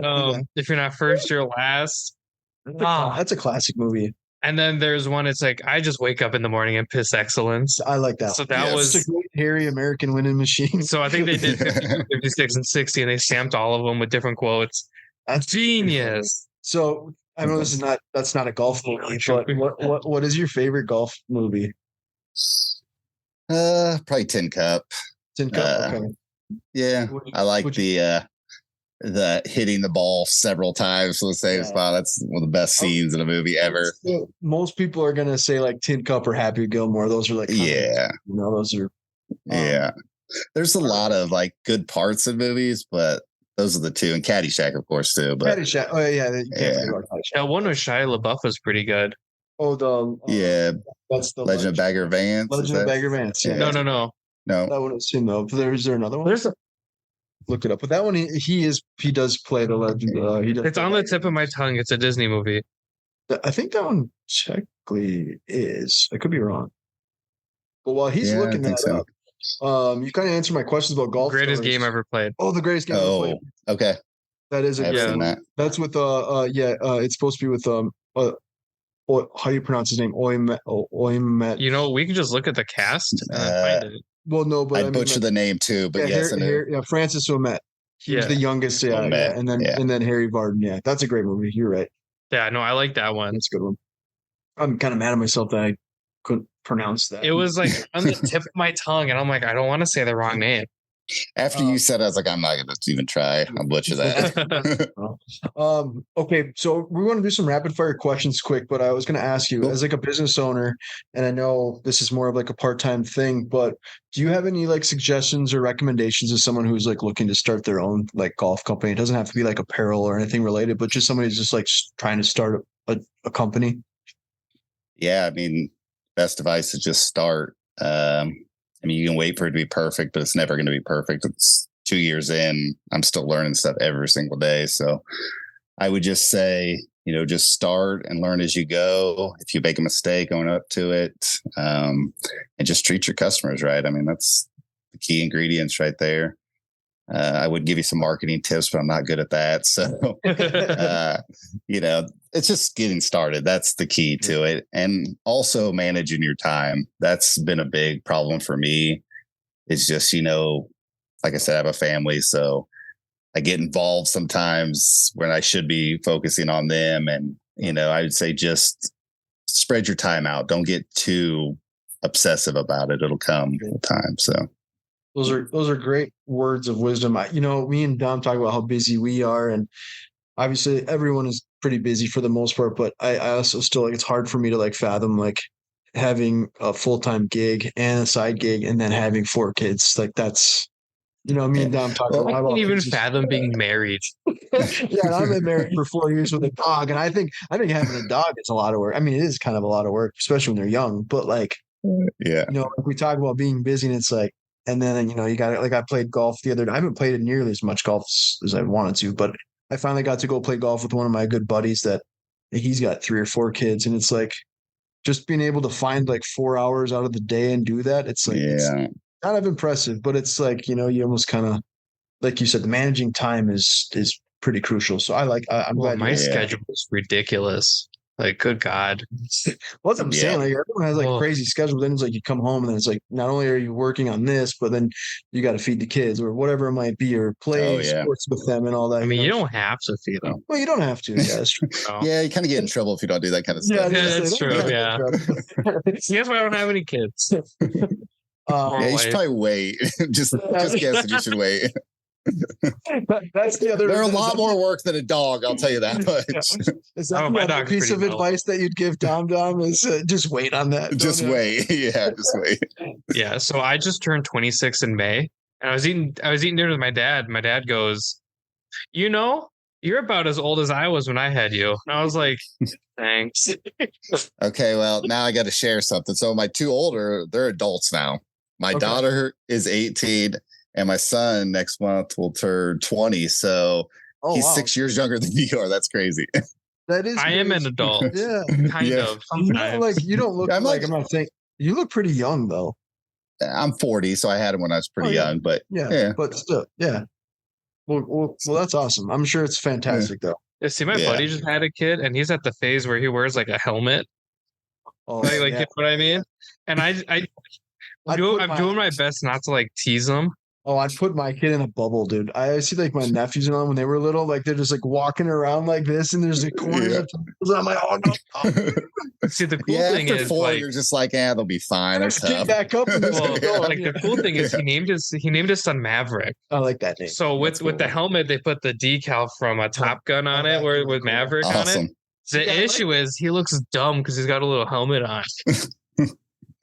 if you're not first, you're last. That's a classic movie. And then there's one. It's like I just wake up in the morning and piss excellence. I like that. So that was a great hairy American winning machine. So I think they did 52, 56, and 60, and they stamped all of them with different quotes. That's genius. So I know that's not a golf movie, but what is your favorite golf movie? Probably Tin Cup. Tin Cup. Okay. Yeah, I like the hitting the ball several times from the same spot. That's one of the best scenes in a movie ever. Most people are gonna say like Tin Cup or Happy Gilmore. Those are like those are There's a lot of like good parts of movies, but those are the two, and Caddyshack, of course, too. But Caddyshack. Oh yeah, that one with Shia LaBeouf was pretty good. Oh, that's the Legend of Bagger Vance. Legend of Bagger Vance. Yeah. No. That one is him though. Is there another one? Look it up. But that one, he does play the legend. He does. It's on the tip of my tongue. It's a Disney movie. I think that one technically is. I could be wrong. But while he's looking that up, you kind of answered my questions about golf. Greatest game ever played. Oh, the greatest game ever played. Okay. That is a good one. That's with it's supposed to be with how you pronounce his name? Oymet. You know, we can just look at the cast and find it. Well, no, but I butcher the name too, but yes, Francis Ouimet. He's the youngest, and then Harry Vardon. Yeah, that's a great movie. You're right. Yeah, no, I like that one. That's a good one. I'm kind of mad at myself that I couldn't pronounce that. It was like on the tip of my tongue, and I'm like, I don't want to say the wrong name. After you said, I was like, I'm not going to even try. I'll butcher that. Okay, so we want to do some rapid fire questions quick, but I was going to ask you, as like a business owner, and I know this is more of like a part-time thing, but do you have any like suggestions or recommendations of someone who's like looking to start their own like golf company? It doesn't have to be like apparel or anything related, but just somebody who's just like trying to start a company. Yeah, I mean, best advice is just start. I mean, you can wait for it to be perfect, but it's never going to be perfect. It's 2 years in. I'm still learning stuff every single day. So I would just say, just start and learn as you go. If you make a mistake, own up to it, and just treat your customers right. I mean, that's the key ingredients right there. I would give you some marketing tips, but I'm not good at that. So, it's just getting started. That's the key to it. And also managing your time. That's been a big problem for me. It's just, like I said, I have a family, so I get involved sometimes when I should be focusing on them. And, I would say just spread your time out. Don't get too obsessive about it. It'll come with time. So Those are great words of wisdom. Me and Dom talk about how busy we are, and obviously everyone is pretty busy for the most part, but I also still like it's hard for me to like fathom like having a full-time gig and a side gig and then having 4 kids. Like that's me and Dom talk a lot I about can't even kids. fathom being married. Yeah, and I've been married for 4 years with a dog, and I think having a dog is a lot of work. I mean, it is kind of a lot of work, especially when they're young. But like, yeah, like we talk about being busy, and it's like, and then you got like I played golf the other day. I haven't played nearly as much golf as I wanted to, but I finally got to go play golf with one of my good buddies that he's got 3 or 4 kids, and it's like just being able to find like 4 hours out of the day and do that. It's like it's kind of impressive, but it's like you almost kind of like you said, managing time is pretty crucial. So I'm glad my schedule is ridiculous. Like, good God. What I'm saying, like everyone has like crazy schedule. Then it's like you come home and then it's like not only are you working on this, but then you got to feed the kids or whatever it might be, or play sports with them and all that. I mean, you don't have to feed them. Well, you don't have to. Yeah, that's true. Yeah, you kind of get in trouble if you don't do that kind of stuff. Yeah, that's true. Yeah. That's why I don't have any kids. You should probably wait. just guessing you should wait. That's the other. They're a lot more work than a dog. I'll tell you that much. Is that the other piece of advice that you'd give Dom? Is just wait on that. Just wait. Yeah, just wait. Yeah. So I just turned 26 in May, and I was eating dinner with my dad. My dad goes, "You're about as old as I was when I had you." And I was like, "Thanks." Okay, well now I got to share something. So my 2 older, they're adults now. My daughter is 18. And my son next month will turn 20. So he's 6 years younger than you are. That's crazy. That is. I am an adult. Yeah. Kind of. Sometimes. You don't look I'm not saying you look pretty young though. I'm 40, so I had him when I was pretty young, but but still, yeah. Well, that's awesome. I'm sure it's fantastic though. Yeah, see, my buddy just had a kid and he's at the phase where he wears like a helmet. You know what I mean? And I'm doing my best not to like tease him. Oh, I'd put my kid in a bubble, dude. I see like my nephews and all when they were little, like they're just like walking around like this, and there's a corner. And I'm like, oh no. See, the cool thing after is, 4, you're just like, they'll be fine. They're tough. Back up. And the cool thing is, he named his son Maverick. I like that name. So with the helmet, they put the decal from a Top Gun on it, with Maverick on it. The issue is he looks dumb because he's got a little helmet on.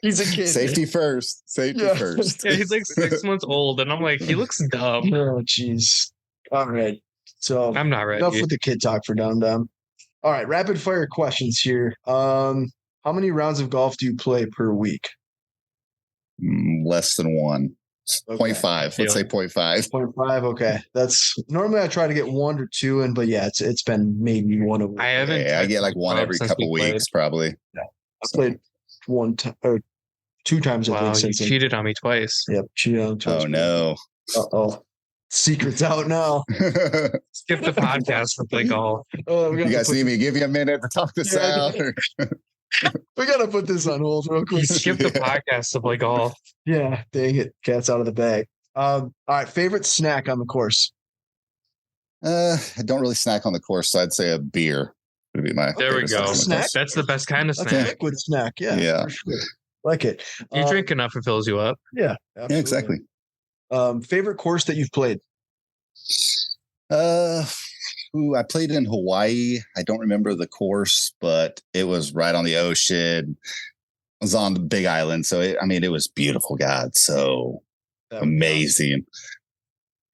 He's a kid. Safety first. Yeah, he's like 6 months old, and I'm like, he looks dumb. Oh, jeez. All right. So I'm not ready. Enough with the kid talk for Dum Dum. All right, rapid fire questions here. How many rounds of golf do you play per week? Less than 1. 0.5. Let's say 0.5. 0.5. Okay. That's normally I try to get 1 or 2 in, but it's been maybe 1 a week. I haven't. I get like 1 every couple weeks, probably. Yeah. I played 1 time or 2 times a week since. You cheated on me twice. Yep, cheated on me twice. Oh no. Uh-oh. Secret's out now. Skip the podcast for play golf. You guys need me to give you a minute to talk this out? We gotta put this on hold real quick. Skip the podcast to play golf. Yeah, dang it. Cat's out of the bag. All right, favorite snack on the course? I don't really snack on the course, so I'd say a beer would be my There we go. Snack? That's the best kind of snack. That's a liquid snack. Yeah. For sure. Like it. You drink enough, it fills you up. Yeah. Absolutely. Yeah, exactly. Favorite course that you've played? I played in Hawaii. I don't remember the course, but it was right on the ocean. It was on the Big Island. So, it was beautiful, God. So amazing.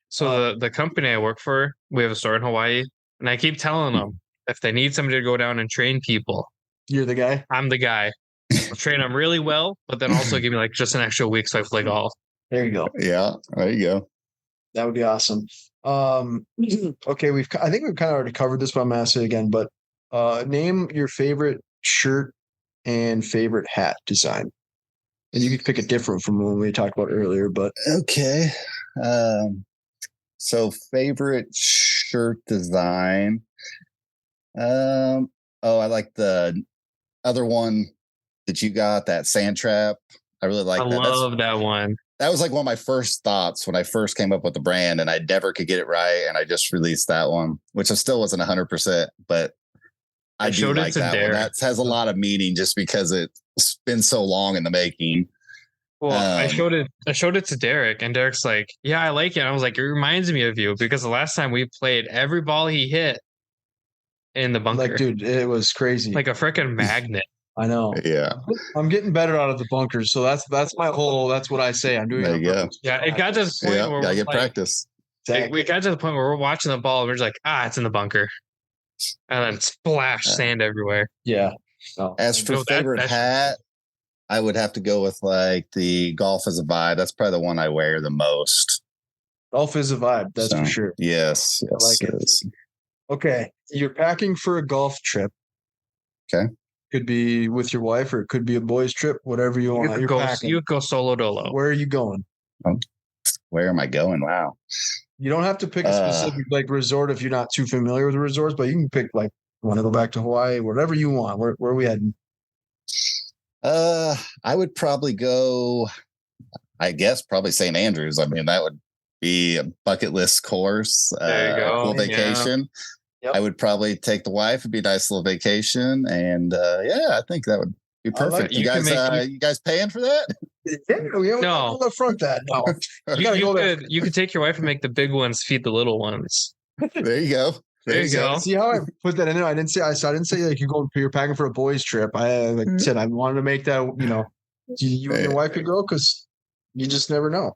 So the company I work for, we have a store in Hawaii, and I keep telling them if they need somebody to go down and train people. You're the guy? I'm the guy. I'll train them really well, but then also give me like just an extra week so I play golf. There you go. Yeah, there you go. That would be awesome. Okay, I think we've kind of already covered this, but I'm gonna ask it again. But name your favorite shirt and favorite hat design. And you could pick a different from when we talked about earlier, but okay. So favorite shirt design. I like the other one that you got, that Sand Trap. I really like that. I love that one. That was like one of my first thoughts when I first came up with the brand, and I never could get it right. And I just released that one, which I still wasn't 100%, but I do like that one. That has a lot of meaning just because it been so long in the making. Well, I showed it to Derek, and Derek's like, "Yeah, I like it." I was like, "It reminds me of you because the last time we played, every ball he hit in the bunker, Like, dude, it was crazy. like a freaking magnet." I know. Yeah. I'm getting better out of the bunkers, so that's my whole. That's what I say. I'm doing. There it you on go. purpose. Yeah, it got to the point Yeah. where Gotta we're get like, practice. we got to the point where we're watching the ball, and we're just like, it's in the bunker, and then splash sand everywhere. Yeah. Oh. As for No, favorite hat, I would have to go with like the Golf is a Vibe. That's probably the one I wear the most. Golf is a vibe, that's for sure. Yes, I like it. Okay, you're packing for a golf trip. Okay. Could be with your wife, or it could be a boys' trip, whatever you want. You could go solo dolo. Where are you going? Where am I going? Wow. You don't have to pick a specific like resort if you're not too familiar with the resorts, but you can pick like want to go back to Hawaii, whatever you want. Where are we heading? I would probably go, I guess, probably St. Andrews. I mean, that would be a bucket list course. There you go. Cool vacation. Yep. I would probably take the wife. It'd be a nice little vacation. And I think that would be perfect. You guys paying for that? Yeah, we haven't up front that. No. You could take your wife and make the big ones feed the little ones. There you go. There you go. See how I put that in there? I didn't say like you're packing for a boys' trip. I said I wanted to make that, you and your wife could go because you just never know.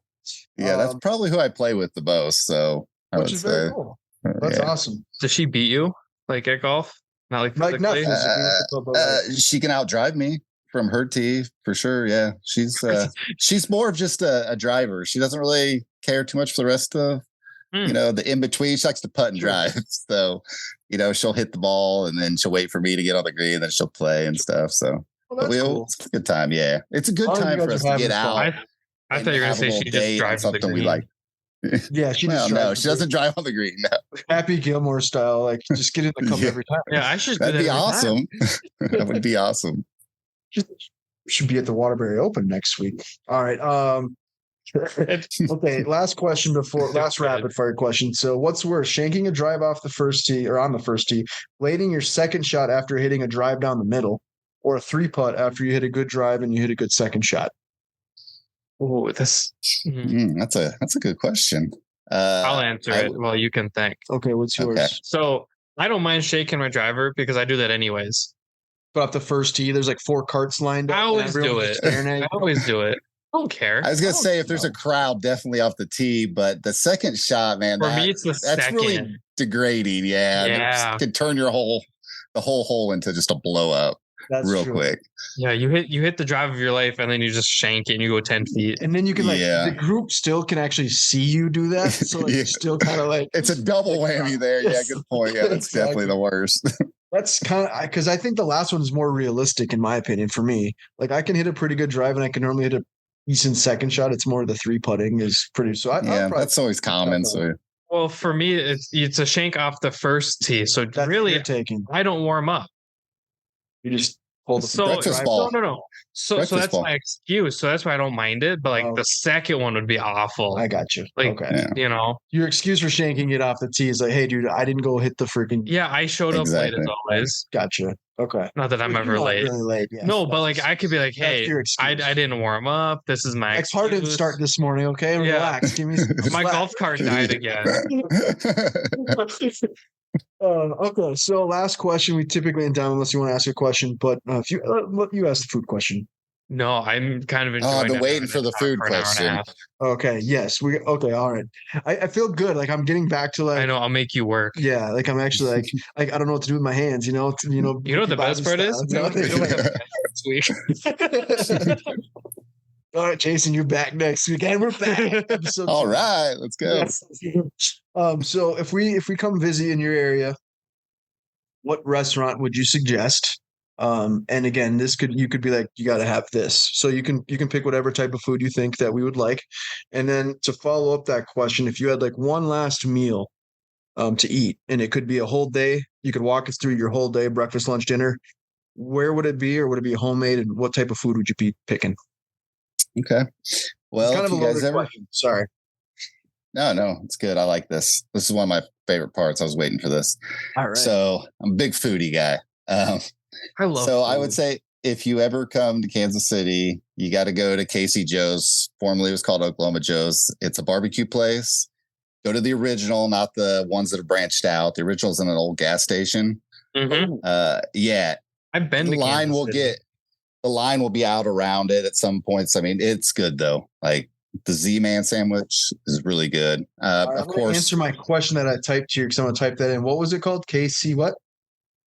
Yeah, that's probably who I play with the most. So I would say very cool. That's awesome. Does she beat you like at golf? Not like nothing. She can outdrive me from her tee for sure. Yeah, she's more of just a driver. She doesn't really care too much for the rest of the in between. She likes to putt and drive. So she'll hit the ball and then she'll wait for me to get on the green, and then she'll play and stuff. So cool. It's a good time. Yeah, it's a good time for us to get out. I thought you were gonna say she just drives something we like. Yeah, she just no, she doesn't drive on the green. No. Happy Gilmore style, like just get in the cup every time. Yeah, I should. That'd be awesome. That would be awesome. Should be at the Waterbury Open next week. All right. Okay. Last rapid fire question. So, what's worse, shanking a drive off the first tee or on the first tee, blading your second shot after hitting a drive down the middle, or a 3-putt after you hit a good drive and you hit a good second shot? Oh, that's a good question. I'll answer it while you can think. Okay, what's yours? Okay. So I don't mind shaking my driver because I do that anyways. But off the first tee, there's like 4 carts lined up. I always do it. I always do it. I don't care. I was gonna say if there's a crowd, definitely off the tee, but the second shot, man, for me it's that's really degrading. Yeah, it can turn the whole hole into just a blow up. That's real true. Quick. Yeah, you hit the drive of your life, and then you just shank it, and you go 10 feet, and then you can the group still can actually see you do that. So like still kind of like it's a double whammy there. Yeah, good point. Yeah, that's definitely the worst. That's kind of because I think the last one is more realistic in my opinion. For me, like I can hit a pretty good drive, and I can normally hit a decent second shot. It's more the 3-putting is pretty. So that's always common. So. Well, for me, it's a shank off the first tee. So that's really, taking. I don't warm up. You just hold the breakfast ball. No. So that's my excuse. So that's why I don't mind it. But like the second one would be awful. I got you. Like, your excuse for shanking it off the tee is like, hey, dude, I didn't go hit the freaking. Yeah, I showed up late as always. Gotcha. Okay. Not that I'm ever late. Really late. Yeah. No, but like I could be like, hey, I didn't warm up. This is my car didn't start this morning. Okay, relax. Give me my golf cart died again. Okay, so last question. We typically end down unless you want to ask a question, but if you ask the food question. No, I'm kind of enjoying. I've been waiting for the food question. Okay, yes, all right. I feel good. Like I'm getting back to like. I know I'll make you work. Yeah, like I'm actually like I don't know what to do with my hands. You know what the best part is. All right, Jason, you're back next week, and we're back. All right, let's go. Yes. So if we come visit in your area, what restaurant would you suggest? And again, you could be like, you got to have this. So you can pick whatever type of food you think that we would like, and then to follow up that question, if you had like one last meal, to eat, and it could be a whole day, you could walk us through your whole day, breakfast, lunch, dinner. Where would it be, or would it be homemade, and what type of food would you be picking? Okay. Well, it's kind of a loaded question. Sorry. No, it's good. I like this. This is one of my favorite parts. I was waiting for this. All right. So I'm a big foodie guy. I love. So food. I would say if you ever come to Kansas City, you got to go to Casey Joe's. Formerly it was called Oklahoma Joe's. It's a barbecue place. Go to the original, not the ones that are branched out. The original's in an old gas station. Mhm. Yeah. I've been The to line Kansas will City. the line will be out around it at some points. I mean, it's good though. Like the Z-Man sandwich is really good. All right, Of I'm gonna course, answer my question that I typed here because I'm gonna type that in. What was it called? KC what?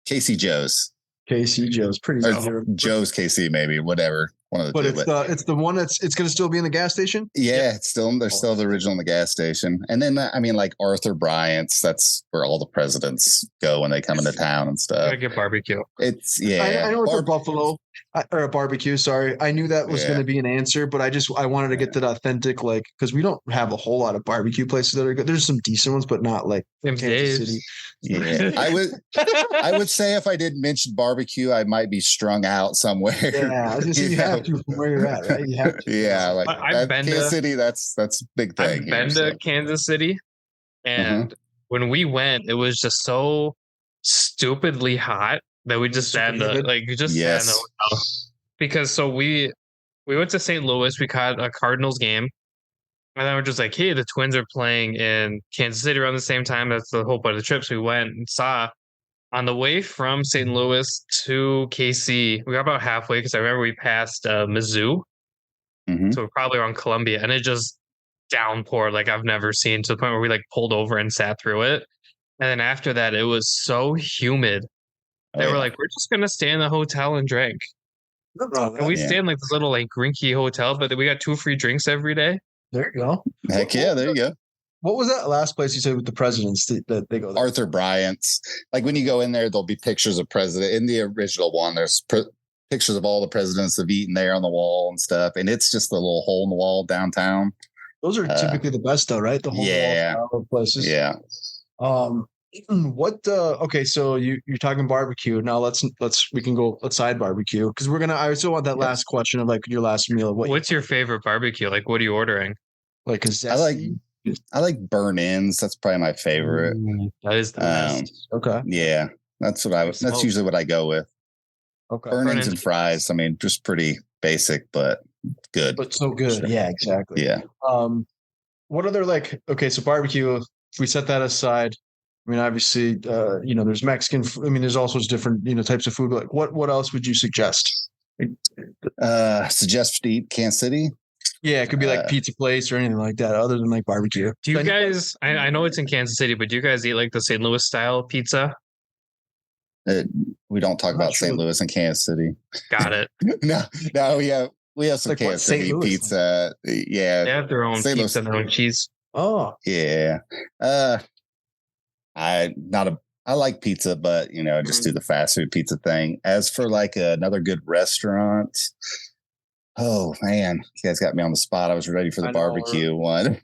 Casey Joe's KC Joe's. Pretty or good. Joe's KC, maybe whatever. One of the But two. it's the one it's gonna still be in the gas station. Yeah, it's still there's still the original in the gas station, and then I mean like Arthur Bryant's. That's where all the presidents go when they come into town and I stuff. gotta get barbecue. It's I know it's a buffalo or a barbecue. Sorry, I knew that was Yeah. going to be an answer, but I wanted to get that authentic, like because we don't have a whole lot of barbecue places that are good. There's some decent ones, but not like Tim's Kansas Dave's. City. Yeah, I would say if I didn't mention barbecue, I might be strung out somewhere. Yeah, I was gonna say you have to from where you're at, right? You have to. Yeah, like I've been Kansas to- City. That's a big thing. I've been to Kansas City, and when we went, it was just so stupidly hot that we just sat in the Stupid like just sat in Yes. the hotel. Because so we went to St. Louis, we caught a Cardinals game, and then we're just like, hey, the Twins are playing in Kansas City around the same time. That's the whole point of the trips. We went and saw on the way from St. Louis to KC. We got about halfway because I remember we passed Mizzou. Mhm. So we're probably around Columbia, and it just downpoured like I've never seen, to the point where we like pulled over and sat through it. And then after that, it was so humid. They were like, we're just gonna stay in the hotel and drink. And we Yeah. stayed in like this little like Grinky hotel, but we got 2 free drinks every day. There you go. Heck yeah, there you go. What was that last place you said with the presidents that they go there? Arthur Bryant's. Like when you go in there, there'll be pictures of president in the original one. There's pictures of all the presidents have eaten there on the wall and stuff, and it's just a little hole in the wall downtown. Those are typically the best though, right? The whole Yeah. wall places. Yeah. Okay, so you're talking barbecue. Now let's side barbecue because I still want that last question of like your last meal. What's your favorite barbecue? Like, what are you ordering? like a zesty? I like burn ins. That's probably my favorite. That is the best. Okay. Yeah. That's Smoke. usually what I go with. Okay. Burn ins Burn-ins. and fries. I mean, just pretty basic, but good. But so good. Yeah, exactly. Yeah. What other so barbecue, if we set that aside, I mean, obviously, there's Mexican. I mean, there's all sorts of different, types of food. But like, what else would you suggest? Suggest to eat Kansas City. Yeah, it could be like pizza place or anything like that, other than like barbecue. Do you guys? I know it's in Kansas City, but do you guys eat like the St. Louis style pizza? We don't talk about St. Louis and Kansas City. Got it. No, we have some Like what, Kansas St. City Louis? pizza. Yeah, They have their own St. pizza Louis. and their own cheese. Oh, yeah. I like pizza, but just do the fast food pizza thing. As for like another good restaurant, oh man, you guys got me on the spot. I was ready for the I know, barbecue one.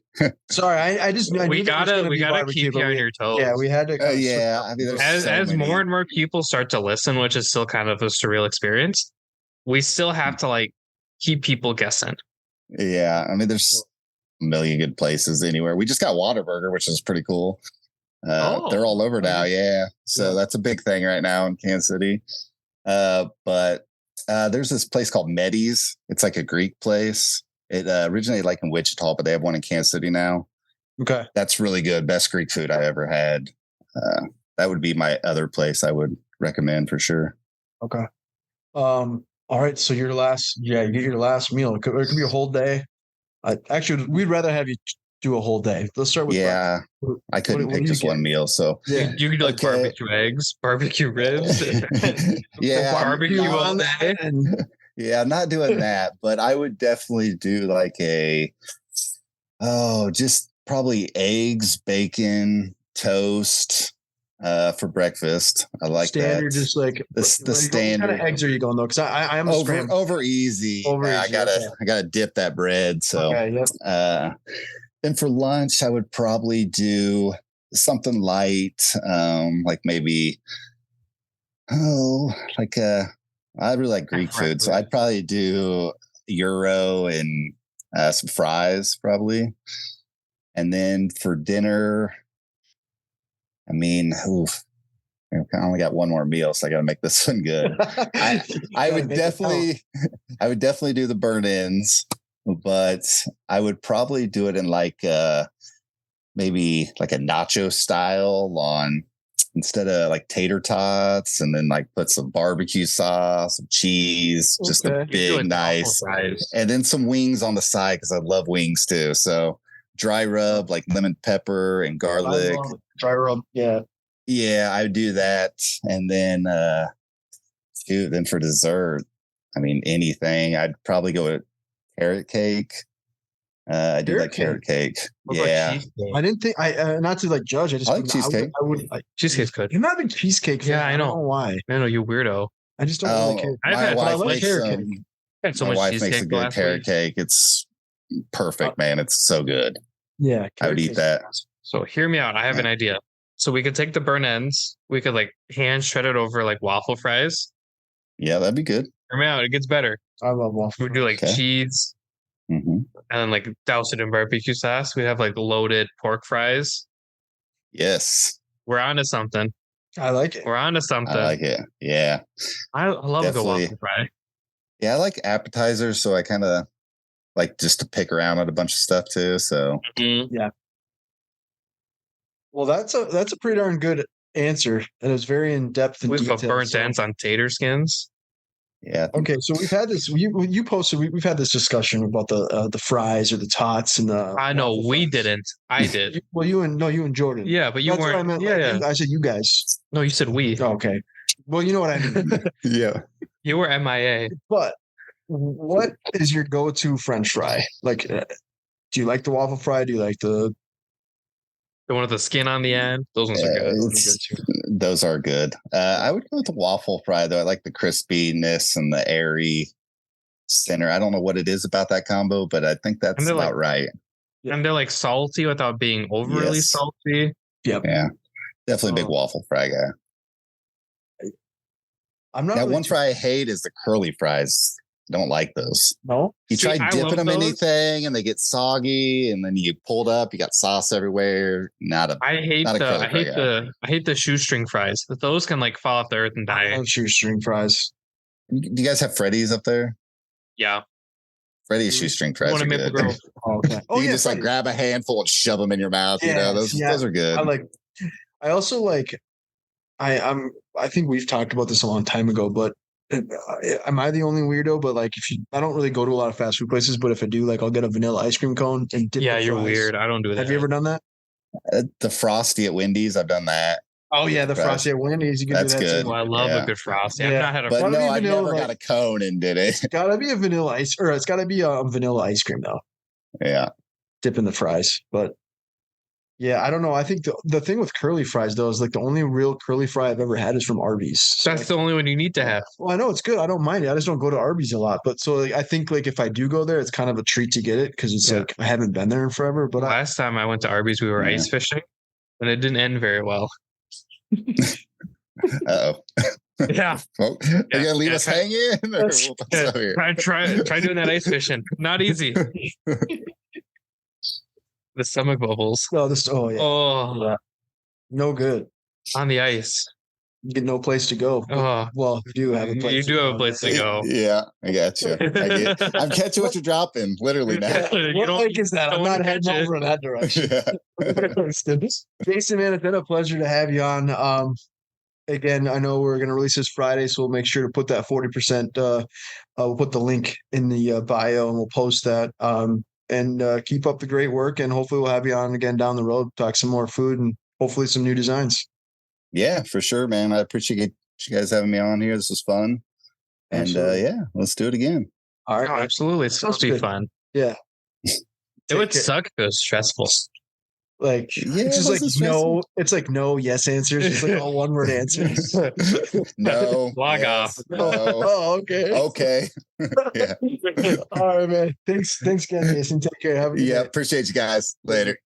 sorry. I We knew there was gonna be gotta barbecue, keep but you on your toes. Yeah, we had to. kind of Yeah, switch I mean, up. there's so as many. more and more people start to listen, which is still kind of a surreal experience, we still have to like keep people guessing. Yeah, I mean, there's a million good places anywhere. We just got Whataburger, which is pretty cool. They're all over now. Yeah, so that's a big thing right now in Kansas City. But there's this place called Meddy's. It's like a Greek place. It originated like in Wichita, but they have one in Kansas City now. Okay. That's really good. Best Greek food I ever had. That would be my other place I would recommend for sure. Okay. All right. So you get your last meal. It could be a whole day. Actually, we'd rather have you do a whole day. Let's start with Yeah, breakfast. I couldn't what do pick you just get? one meal. So Yeah. You could do like Okay. barbecue eggs, barbecue ribs, yeah, barbecue I'm all not- day. And Yeah, I'm not doing that, but I would definitely do like just probably eggs, bacon, toast for breakfast. I like standard, that. just like The what kind of standard. eggs are you going though? Because I am a scramble. Over easy. Over I easy, gotta okay. I gotta dip that bread. So Okay. Yep. then for lunch I would probably do something light, like maybe I really like Greek food, so I'd probably do gyro and some fries probably. And then for dinner, I mean, I only got one more meal, so I got to make this one good. I would definitely do the burnt ends, but I would probably do it in like maybe like a nacho style on instead of like tater tots, and then like put some barbecue sauce, some cheese, just a big nice, and then some wings on the side because I love wings too. So dry rub like lemon pepper and garlic. Dry rub, yeah. Yeah, I would do that. And then then for dessert, I mean anything. I'd probably go with carrot cake. I do like carrot cake. Yeah. I didn't think not to like judge. I just like cheesecake. I wouldn't like cheesecake's good. You're not a big cheesecake fan. Yeah, I know. I don't know why. I know, you weirdo. I just don't really care. My wife makes so much makes a good carrot cake. It's perfect, man. It's so good. Yeah, I would eat that. So hear me out. I have an idea. So we could take the burnt ends. We could like hand shred it over like waffle fries. Yeah, that'd be good. Hear me out. It gets better. I love waffle. We do like cheese, and then like douse it in barbecue sauce. We have like loaded pork fries. Yes, we're onto something. I like it. We're onto something. I like it. Yeah, I love a good waffle fry. Yeah, I like appetizers, so I kind of like just to pick around at a bunch of stuff too. So yeah. Well, that's a pretty darn good answer, and it's very in depth and detailed. With burnt ends on tater skins. Yeah. Okay, so we've had this. You posted. We've had this discussion about the fries or the tots and the. I know we didn't. I did. You and Jordan. Yeah, but you That's weren't. What I meant. Yeah, like, I said you guys. No, you said we. Okay. Well, you know what I mean. Yeah. You were MIA. But what is your go-to French fry? Like, do you like the waffle fry? Do you like the one with the skin on the end? Those ones are good. Those are good. I would go with the waffle fry though. I like the crispiness and the airy center. I don't know what it is about that combo, but I think that's about right. And they're like salty without being overly salty. Yep. Yeah. Definitely a big waffle fry guy. I'm not. Now, one fry I hate is the curly fries. Don't like those. No, you try dipping them in anything and they get soggy, and then you pulled up, you got sauce everywhere. I hate the shoestring fries. Those can like fall off the earth and die. I love shoestring fries. Do you guys have Freddy's up there? Yeah. Freddy's shoestring fries are good. Okay. You can just like grab a handful and shove them in your mouth. You know, those are good. I also like. I think we've talked about this a long time ago, but. Am I the only weirdo? But like, I don't really go to a lot of fast food places, but if I do, like, I'll get a vanilla ice cream cone and dip. Yeah, you're weird. I don't do that. Have you ever done that? The Frosty at Wendy's, I've done that. Oh yeah, the Frosty at Wendy's. You can That's do that good. too. I love a good Frosty. I've not had a. But no, I never got a cone and did it. It's gotta be a vanilla ice, or it's gotta be a vanilla ice cream though. Yeah, dip in the fries, but. Yeah, I don't know. I think the thing with curly fries though is like the only real curly fry I've ever had is from Arby's. So that's the only one you need to have. Well, I know it's good. I don't mind it. I just don't go to Arby's a lot. But so like, I think like if I do go there, it's kind of a treat to get it because it's like I haven't been there in forever. But last time I went to Arby's, we were ice fishing, and it didn't end very well. Uh-oh. Yeah. Well, are you gonna leave us hanging? Try doing that ice fishing. Not easy. The stomach bubbles. Yeah. Oh, no good. On the ice. You get no place to go. Well, you do have a place. You do have a place to go. Yeah, I got you. I'm catching what you're dropping, literally now. What lake is that? I'm not heading over in that direction. Jason, man, it's been a pleasure to have you on. Again, I know we're going to release this Friday, so we'll make sure to put that 40%. We'll put the link in the bio, and we'll post that. And keep up the great work, and hopefully we'll have you on again down the road, talk some more food and hopefully some new designs. Yeah, for sure, man. I appreciate you guys having me on here. This was fun. And let's do it again. All right. Oh, absolutely. It's supposed to be fun. Yeah. It would suck if it was stressful. Like, it's just like no, it's like no yes answers. It's like all one word answers. No. Log off. No. Oh, okay. Okay. Yeah. All right, man. Thanks again, Jason. Take care. Have a good day. Appreciate you guys. Later.